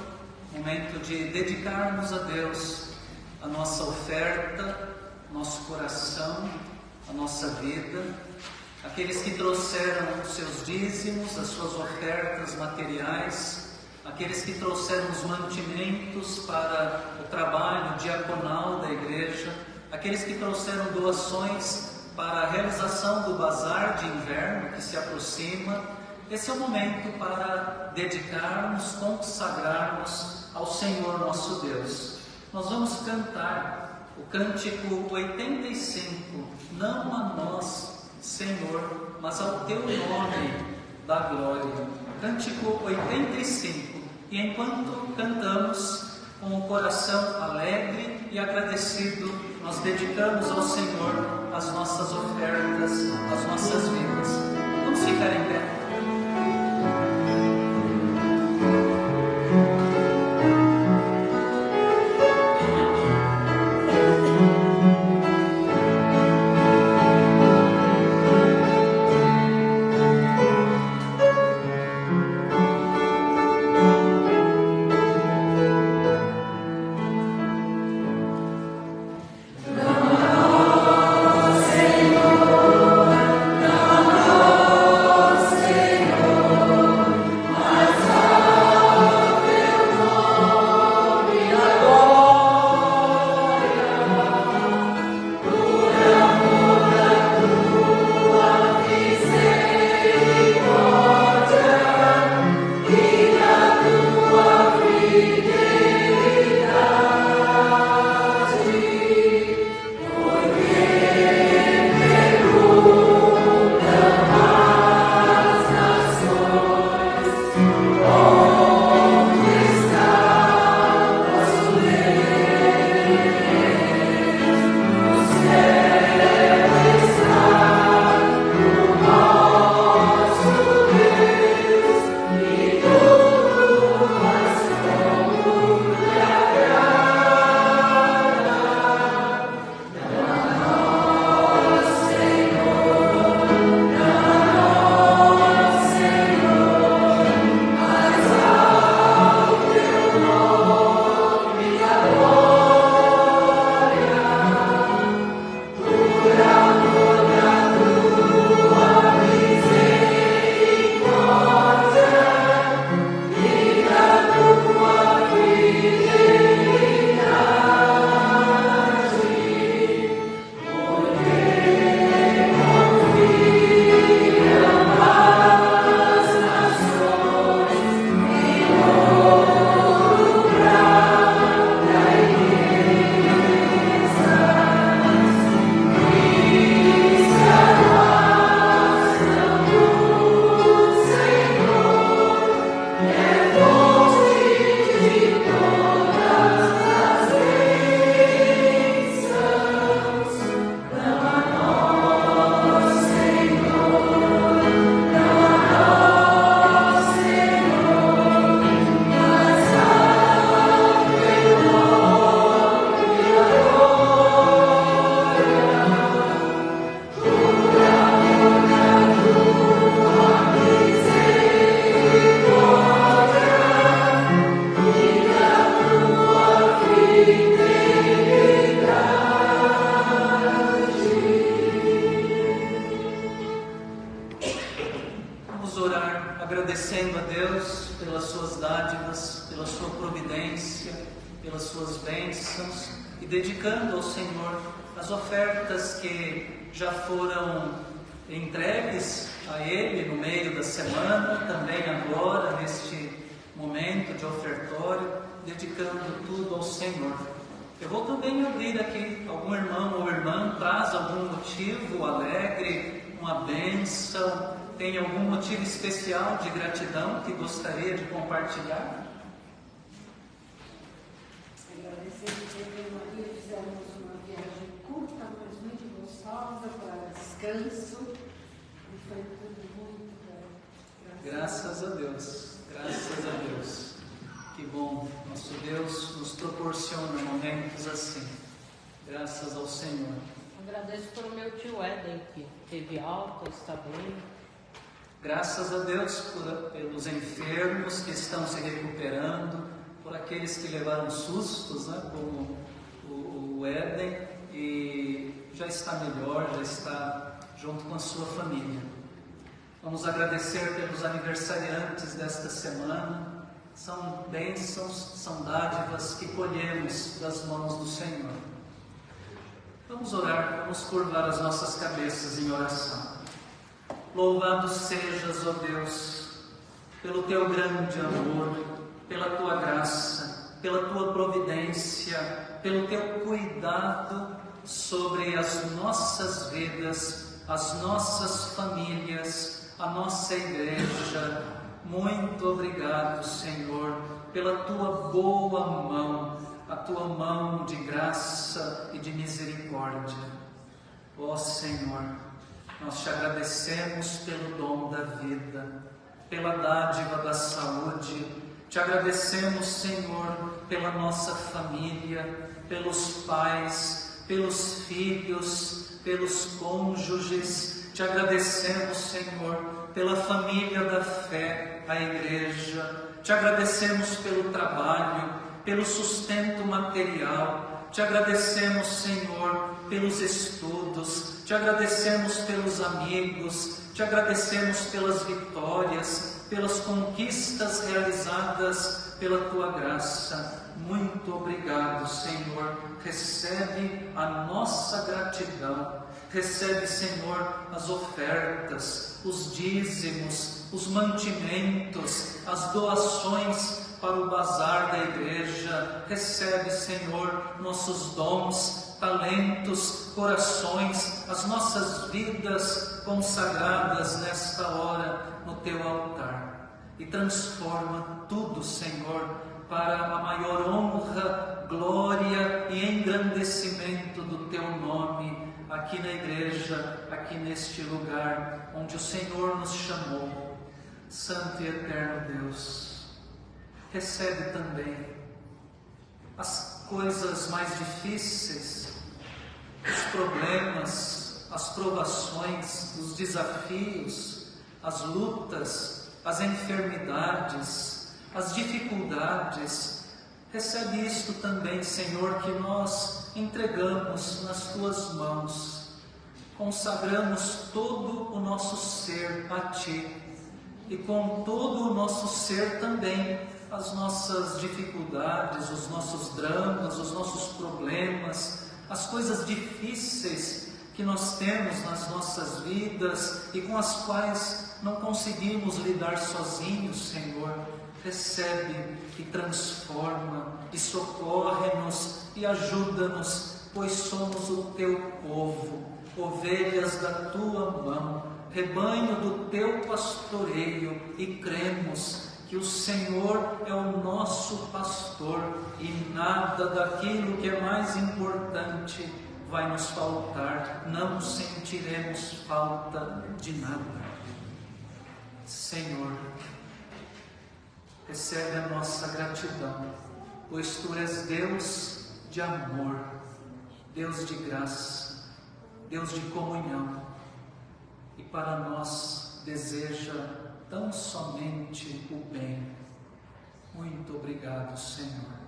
momento de dedicarmos a Deus a nossa oferta, nosso coração, a nossa vida. Aqueles que trouxeram os seus dízimos, as suas ofertas materiais, aqueles que trouxeram os mantimentos para o trabalho diaconal da igreja, aqueles que trouxeram doações para a realização do bazar de inverno que se aproxima. Esse é o momento para dedicarmos, consagrarmos ao Senhor nosso Deus. Nós vamos cantar o cântico 85, não a nós, Senhor, mas ao Teu nome da glória. Cântico 85. E enquanto cantamos com o coração alegre e agradecido, nós dedicamos ao Senhor as nossas ofertas, as nossas vidas. Vamos ficar em pé. agradecendo a Deus pelas suas dádivas, pela sua providência, pelas suas bênçãos e dedicando ao Senhor as ofertas que já foram entregues a Ele no meio da semana, também agora neste momento de ofertório, dedicando tudo ao Senhor. Eu vou também abrir aqui, algum irmão ou irmã traz algum motivo alegre, uma bênção, tem algum motivo especial de gratidão que gostaria de compartilhar? Agradecendo a Maria, fizemos uma viagem curta, mas muito gostosa, para descanso, e foi tudo muito bem. Graças a Deus, graças a Deus. Que bom, nosso Deus nos proporciona momentos assim. Graças ao Senhor. Agradeço pelo meu tio Éden, que teve alta, está bem. Graças a Deus pelos enfermos que estão se recuperando, por aqueles que levaram sustos, né, como o Éden, e já está melhor, já está junto com a sua família. Vamos agradecer pelos aniversariantes desta semana. São bênçãos, são dádivas que colhemos das mãos do Senhor. Vamos orar, vamos curvar as nossas cabeças em oração. Louvado sejas, ó Deus, pelo Teu grande amor, pela Tua graça, pela Tua providência, pelo Teu cuidado sobre as nossas vidas, as nossas famílias, a nossa igreja. Muito obrigado, Senhor, pela Tua boa mão, a Tua mão de graça e de misericórdia. Ó Senhor, nós Te agradecemos pelo dom da vida, pela dádiva da saúde. Te agradecemos, Senhor, pela nossa família, pelos pais, pelos filhos, pelos cônjuges. Te agradecemos, Senhor, pela família da fé, a igreja. Te agradecemos pelo trabalho, pelo sustento material. Te agradecemos, Senhor, pelos estudos. Te agradecemos pelos amigos. Te agradecemos pelas vitórias, pelas conquistas realizadas pela Tua graça. Muito obrigado, Senhor. Recebe a nossa gratidão. Recebe, Senhor, as ofertas, os dízimos, os mantimentos, as doações para o bazar da igreja. Recebe, Senhor, nossos dons, talentos, corações, as nossas vidas consagradas nesta hora no Teu altar. E transforma tudo, Senhor, para a maior honra, glória e engrandecimento do Teu nome, aqui na igreja, aqui neste lugar onde o Senhor nos chamou. Santo e eterno Deus, recebe também as coisas mais difíceis, os problemas, as provações, os desafios, as lutas, as enfermidades, as dificuldades. Recebe isto também, Senhor, que nós entregamos nas Tuas mãos. Consagramos todo o nosso ser a Ti, e com todo o nosso ser também as nossas dificuldades, os nossos dramas, os nossos problemas, as coisas difíceis que nós temos nas nossas vidas e com as quais não conseguimos lidar sozinhos, Senhor. Recebe e transforma e socorre-nos e ajuda-nos, pois somos o Teu povo, ovelhas da Tua mão, rebanho do Teu pastoreio, e cremos que o Senhor é o nosso pastor e nada daquilo que é mais importante vai nos faltar, não sentiremos falta de nada. Senhor, recebe a nossa gratidão, pois Tu és Deus de amor, Deus de graça, Deus de comunhão, e para nós deseja tão somente o bem. Muito obrigado, Senhor.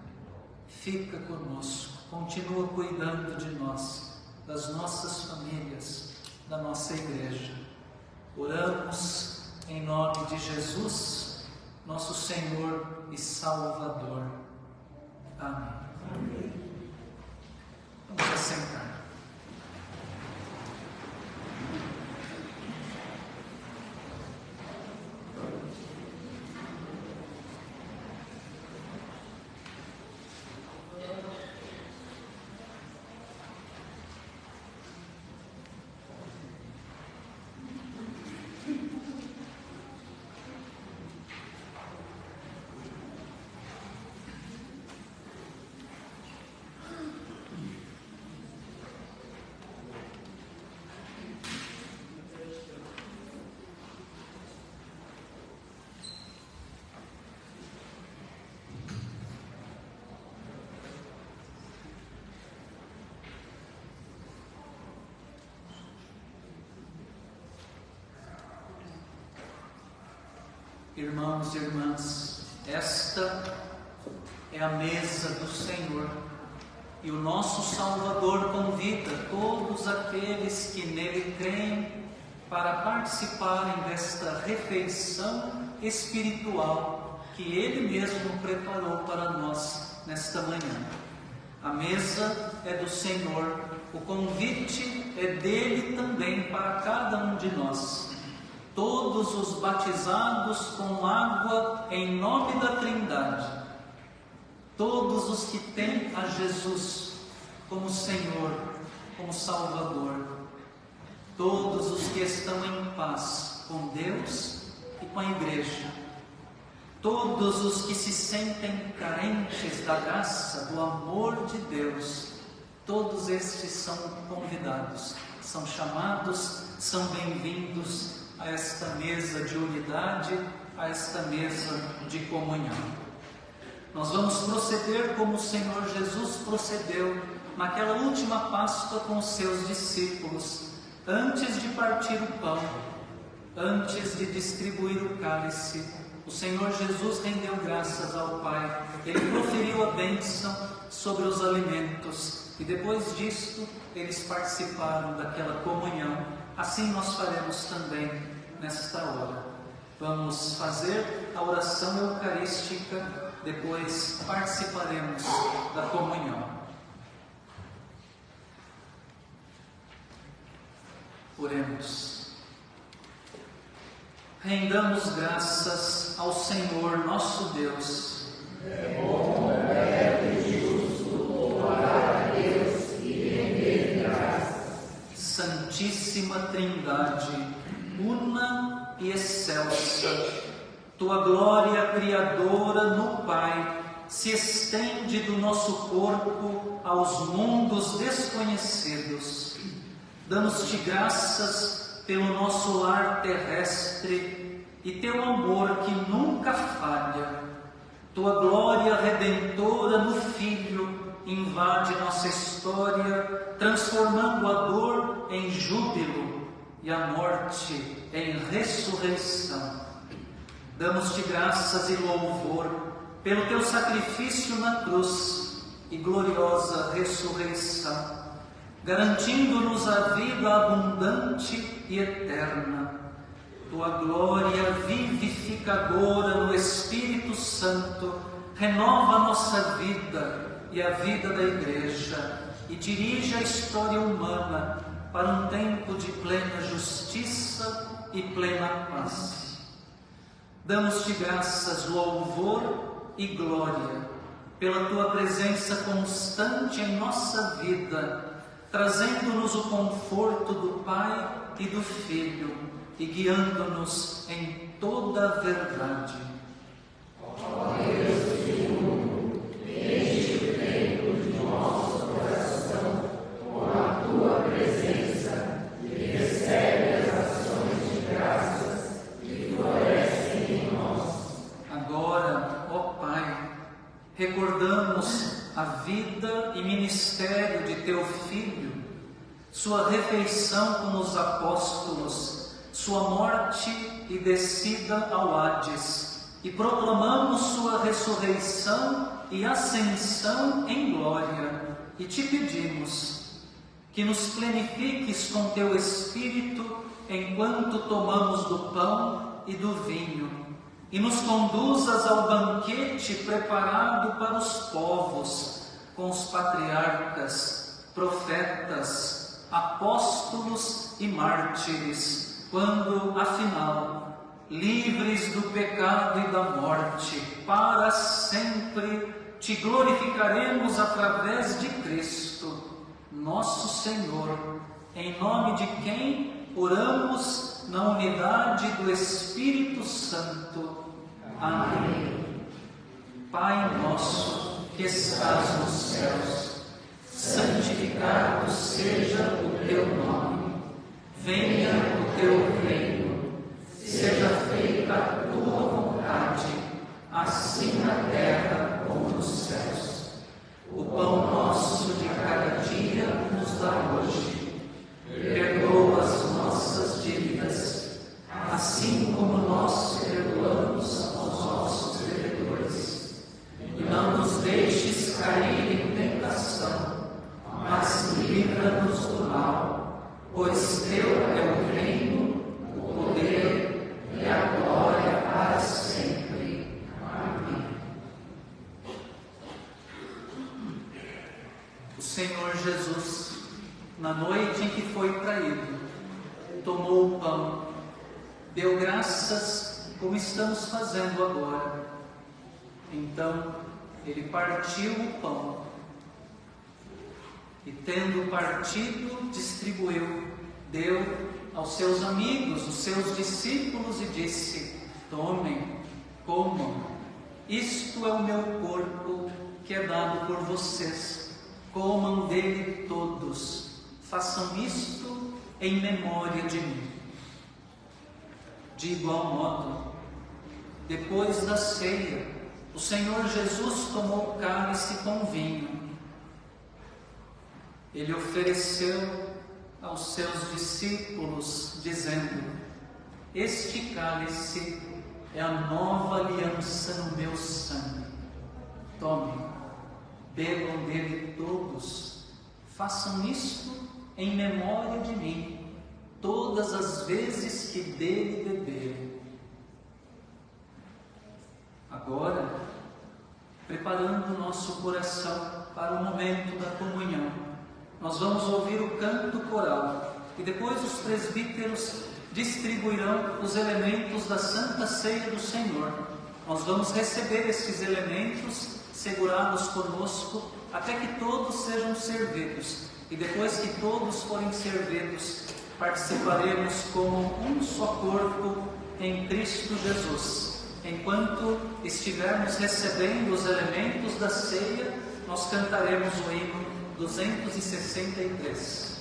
Fica conosco, continua cuidando de nós, das nossas famílias, da nossa igreja. Oramos em nome de Jesus, nosso Senhor e Salvador. Amém. Amém. Vamos assentar. Irmãos e irmãs, esta é a mesa do Senhor, e o nosso Salvador convida todos aqueles que nele creem para participarem desta refeição espiritual que ele mesmo preparou para nós nesta manhã. A mesa é do Senhor, o convite é dele também para cada um de nós. Todos os batizados com água em nome da Trindade, todos os que têm a Jesus como Senhor, como Salvador, todos os que estão em paz com Deus e com a Igreja, todos os que se sentem carentes da graça, do amor de Deus, todos estes são convidados, são chamados, são bem-vindos a esta mesa de unidade, a esta mesa de comunhão. Nós vamos proceder como o Senhor Jesus procedeu naquela última Páscoa com os seus discípulos, antes de partir o pão, antes de distribuir o cálice. O Senhor Jesus rendeu graças ao Pai, Ele proferiu a bênção sobre os alimentos, e depois disto, eles participaram daquela comunhão. Assim nós faremos também nesta hora. Vamos fazer a oração eucarística, depois participaremos da comunhão. Oremos. Rendamos graças ao Senhor nosso Deus. É bom, é justo louvar a Deus e render graças. Santíssima Trindade, una e excelsa, tua glória criadora no Pai se estende do nosso corpo aos mundos desconhecidos. Damos-te graças pelo nosso lar terrestre e teu amor que nunca falha. Tua glória redentora no Filho invade nossa história, transformando a dor em júbilo e a morte em ressurreição. Damos-te graças e louvor pelo teu sacrifício na cruz e gloriosa ressurreição, garantindo-nos a vida abundante e eterna. Tua glória vivificadora no Espírito Santo renova a nossa vida e a vida da Igreja e dirige a história humana para um tempo de plena justiça e plena paz. Damos-te graças, louvor e glória pela tua presença constante em nossa vida, trazendo-nos o conforto do Pai e do Filho e guiando-nos em toda a verdade. Ó Deus de mundo, enche o templo de nosso coração com a tua presença e recebe as ações de graças que florescem em nós. Agora, ó Pai, recordamos a vida e ministério de teu Filho, sua refeição com os apóstolos, sua morte e descida ao Hades, e proclamamos sua ressurreição e ascensão em glória, e te pedimos que nos plenifiques com teu Espírito enquanto tomamos do pão e do vinho, e nos conduzas ao banquete preparado para os povos, com os patriarcas, profetas, apóstolos e mártires, quando, afinal, livres do pecado e da morte, para sempre te glorificaremos através de Cristo, nosso Senhor, em nome de quem oramos na unidade do Espírito Santo. Amém. Pai nosso, que estás nos céus, santificado seja o teu nome. Venha o teu reino, seja feita a tua vontade, assim na terra como nos céus. O pão nosso de cada dia nos dá hoje. Perdoa as nossas dívidas, assim como nós perdoamos Senhor Jesus, na noite em que foi traído, tomou o pão, deu graças, como estamos fazendo agora. Então, ele partiu o pão e, tendo partido, distribuiu, deu aos seus amigos, os seus discípulos, e disse: tomem, comam, isto é o meu corpo que é dado por vocês, comam dele todos, façam isto em memória de mim. De igual modo, depois da ceia, o Senhor Jesus tomou o cálice com vinho. Ele ofereceu aos seus discípulos, dizendo: este cálice é a nova aliança no meu sangue. Tomem, bebam dele todos, façam isto em memória de mim, todas as vezes que dele beberem. Agora, preparando o nosso coração para o momento da comunhão, nós vamos ouvir o canto coral e depois os presbíteros distribuirão os elementos da Santa Ceia do Senhor. Nós vamos receber esses elementos, segurá-los conosco, até que todos sejam servidos. E depois que todos forem servidos, participaremos como um só corpo em Cristo Jesus. Enquanto estivermos recebendo os elementos da ceia, nós cantaremos o hino 263.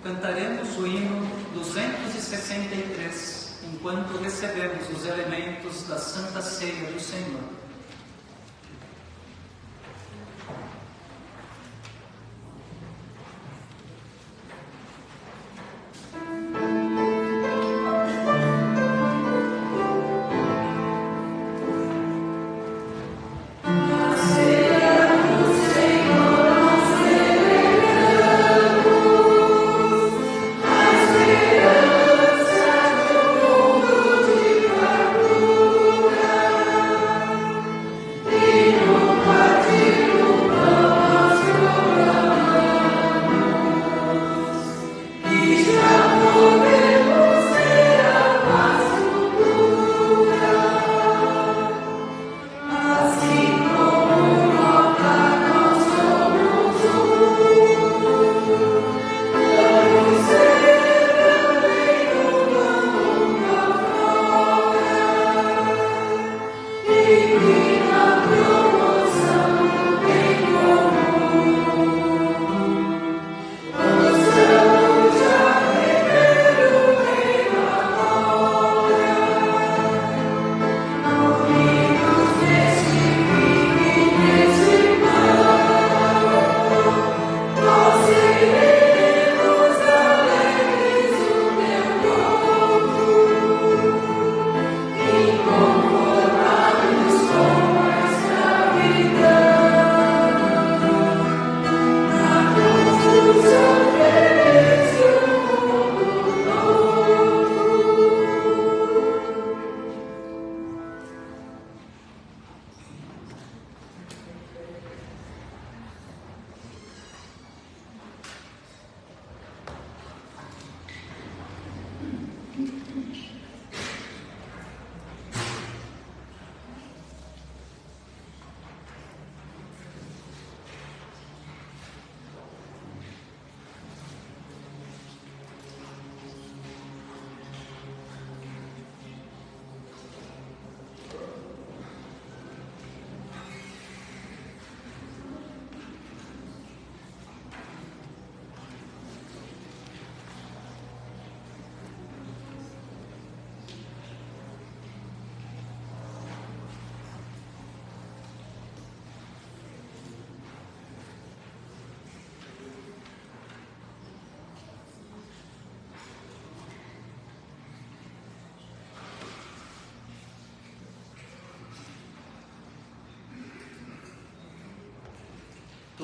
Cantaremos o hino 263, enquanto recebemos os elementos da Santa Ceia do Senhor.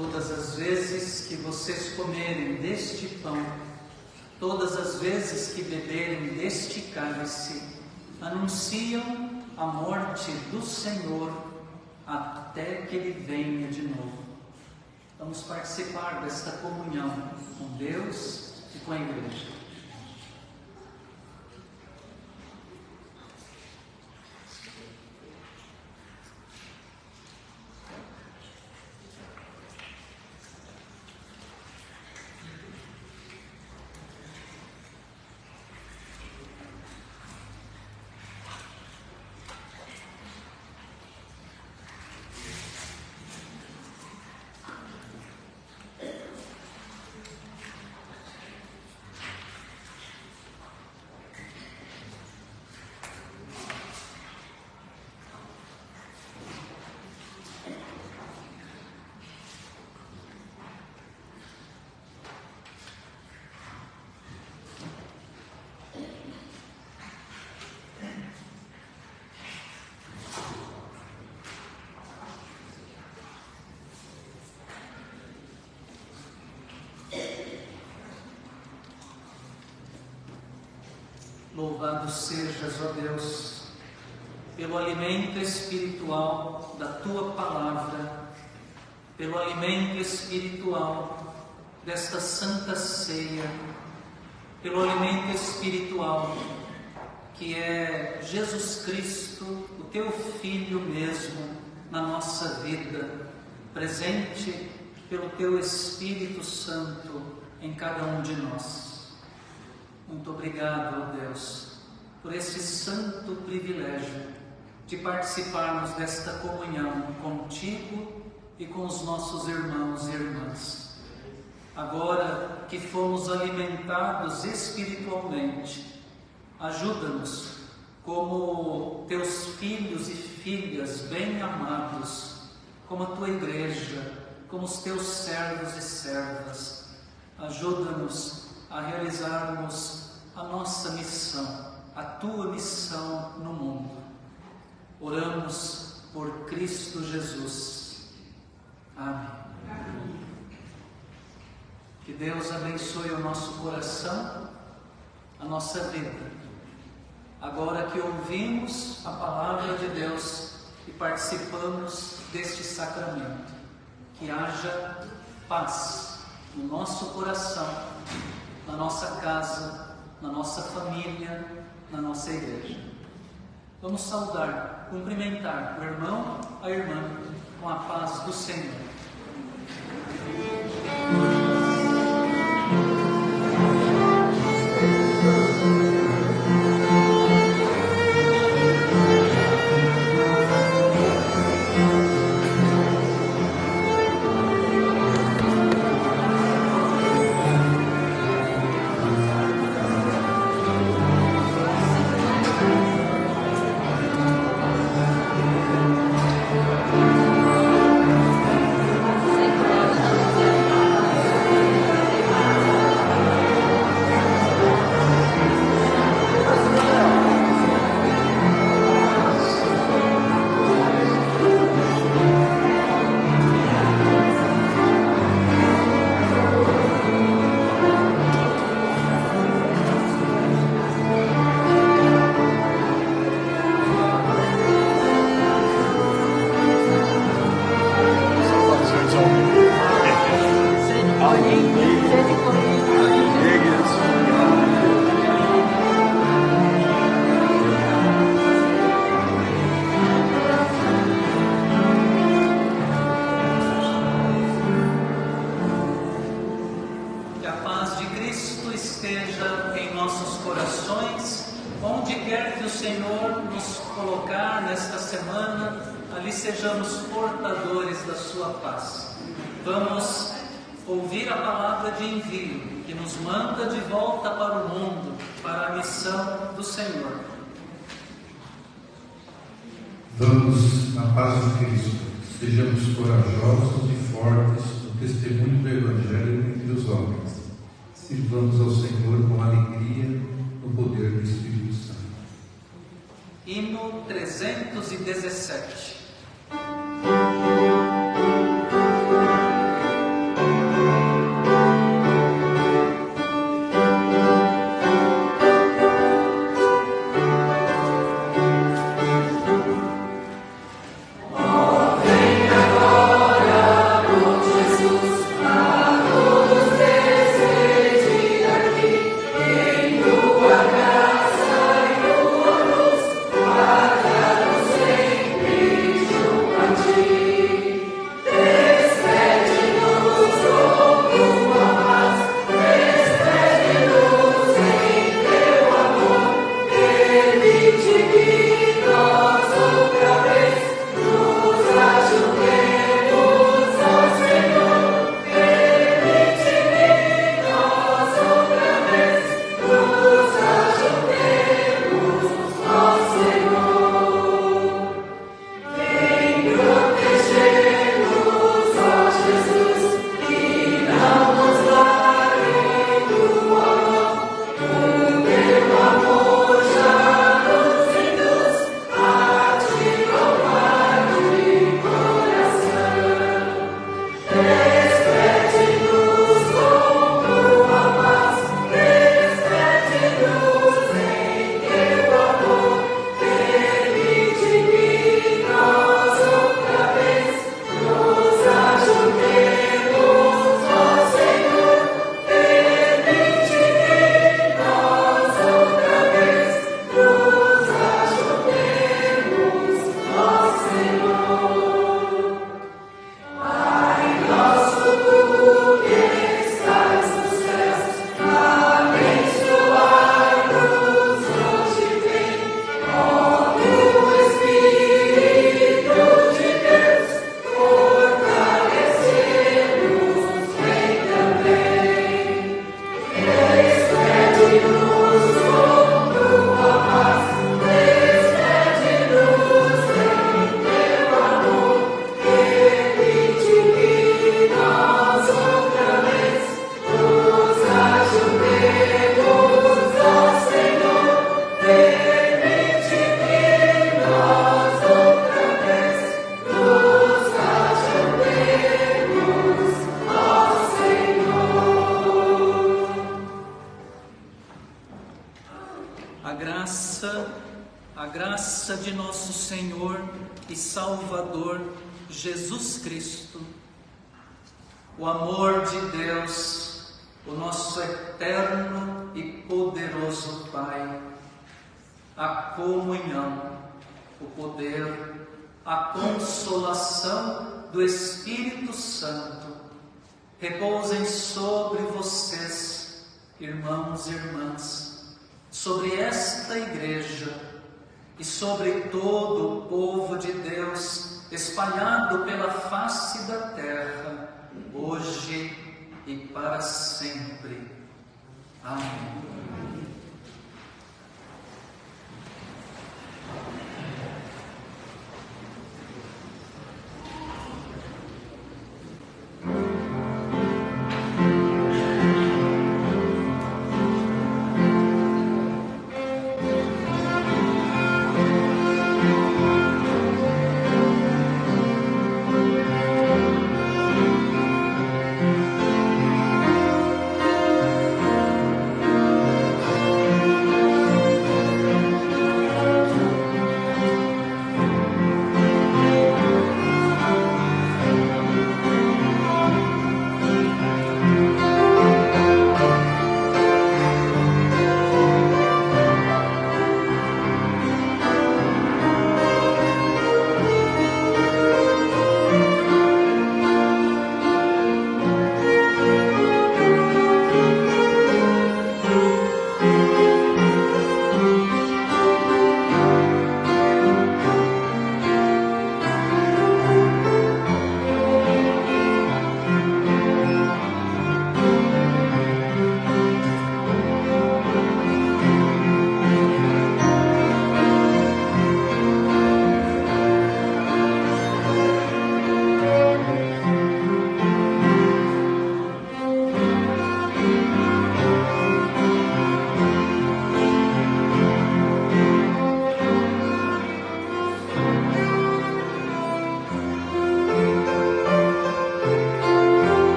Todas as vezes que vocês comerem deste pão, todas as vezes que beberem deste cálice, anunciam a morte do Senhor até que Ele venha de novo. Vamos participar desta comunhão com Deus e com a Igreja. Louvado sejas, ó Deus, pelo alimento espiritual da Tua Palavra, pelo alimento espiritual desta Santa Ceia, pelo alimento espiritual que é Jesus Cristo, o Teu Filho mesmo, na nossa vida, presente pelo Teu Espírito Santo em cada um de nós. Muito obrigado, ó Deus, por esse santo privilégio de participarmos desta comunhão contigo e com os nossos irmãos e irmãs. Agora que fomos alimentados espiritualmente, ajuda-nos como teus filhos e filhas bem amados, como a tua igreja, como os teus servos e servas. Ajuda-nos a realizarmos a nossa missão, a tua missão no mundo. Oramos por Cristo Jesus. Amém. Que Deus abençoe o nosso coração, a nossa vida. Agora que ouvimos a palavra de Deus e participamos deste sacramento, que haja paz no nosso coração, na nossa casa, na nossa família, na nossa igreja. Vamos saudar, cumprimentar o irmão, a irmã, com a paz do Senhor. Vamos ouvir a palavra de envio que nos manda de volta para o mundo, para a missão do Senhor. Vamos, na paz de Cristo, sejamos corajosos e fortes no testemunho do Evangelho entre os homens. Sirvamos ao Senhor com alegria no poder do Espírito Santo. Hino 317. A graça de nosso Senhor e Salvador Jesus Cristo, o amor de Deus, o nosso eterno e poderoso Pai, a comunhão, o poder, a consolação do Espírito Santo repousem sobre vocês, irmãos e irmãs, sobre esta igreja e sobre todo o povo de Deus espalhado pela face da terra, hoje e para sempre. Amém.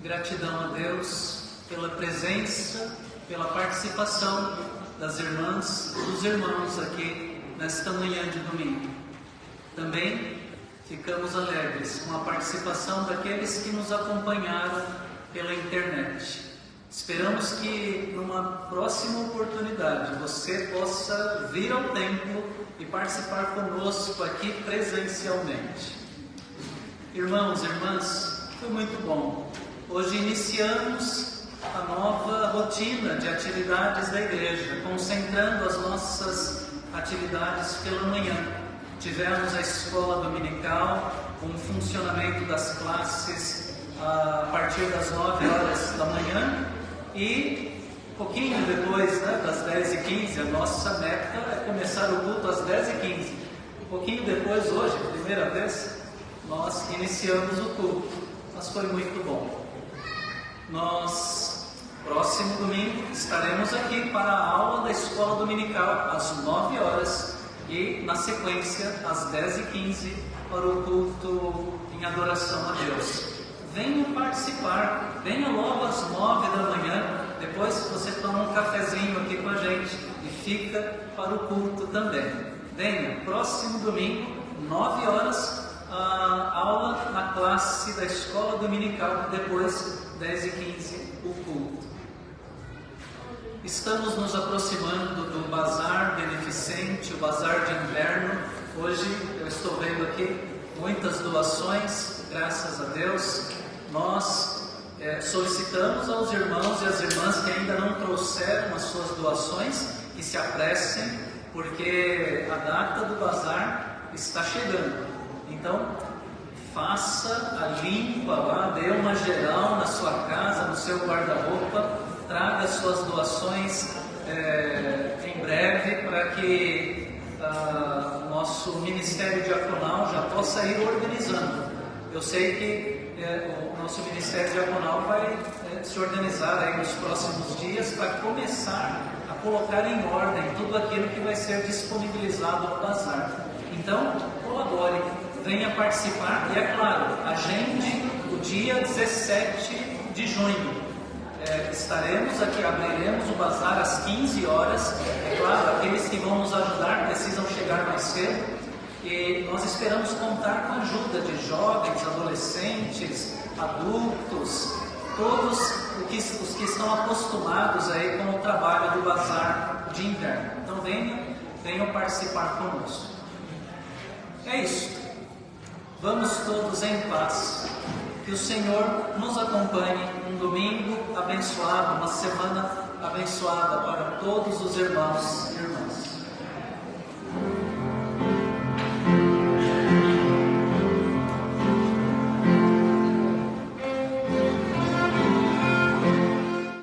Gratidão a Deus pela presença, pela participação das irmãs e dos irmãos aqui nesta manhã de domingo. Também ficamos alegres com a participação daqueles que nos acompanharam pela internet. Esperamos que numa próxima oportunidade você possa vir ao templo e participar conosco aqui presencialmente. Irmãos e irmãs, foi muito bom. Hoje iniciamos a nova rotina de atividades da igreja, concentrando as nossas atividades pela manhã. Tivemos a escola dominical, com o funcionamento das classes a partir das 9 horas da manhã e pouquinho depois, das 10h15, a nossa meta é começar o culto às 10h15. Pouquinho depois, hoje, primeira vez, nós iniciamos o culto, mas foi muito bom. Nós, próximo domingo, estaremos aqui para a aula da escola dominical às 9 horas e, na sequência, às 10h15 para o culto em adoração a Deus. Venham participar, venham logo às 9 da manhã, depois você toma um cafezinho aqui com a gente e fica para o culto também. Venha, próximo domingo, 9 horas, a aula na classe da escola dominical, depois 10h15 o culto. Estamos nos aproximando do bazar beneficente, o bazar de inverno. Hoje eu estou vendo aqui muitas doações, graças a Deus. Nós solicitamos aos irmãos e às irmãs que ainda não trouxeram as suas doações que se apressem, porque a data do bazar está chegando. Então, faça a limpa lá, dê uma geral na sua casa, no seu guarda-roupa, traga suas doações em breve para que o nosso ministério diaconal já possa ir organizando. Eu sei que o nosso Ministério Diaconal vai se organizar aí nos próximos dias para começar a colocar em ordem tudo aquilo que vai ser disponibilizado no bazar. Então, colabore, venha participar e, é claro, agende o dia 17 de junho. Estaremos aqui, abriremos o bazar às 15 horas. É claro, aqueles que vão nos ajudar precisam chegar mais cedo. E nós esperamos contar com a ajuda de jovens, adolescentes, adultos, todos os que estão acostumados aí com o trabalho do bazar de inverno. Então venham participar conosco. É isso. Vamos todos em paz. Que o Senhor nos acompanhe um domingo abençoado, uma semana abençoada para todos os irmãos.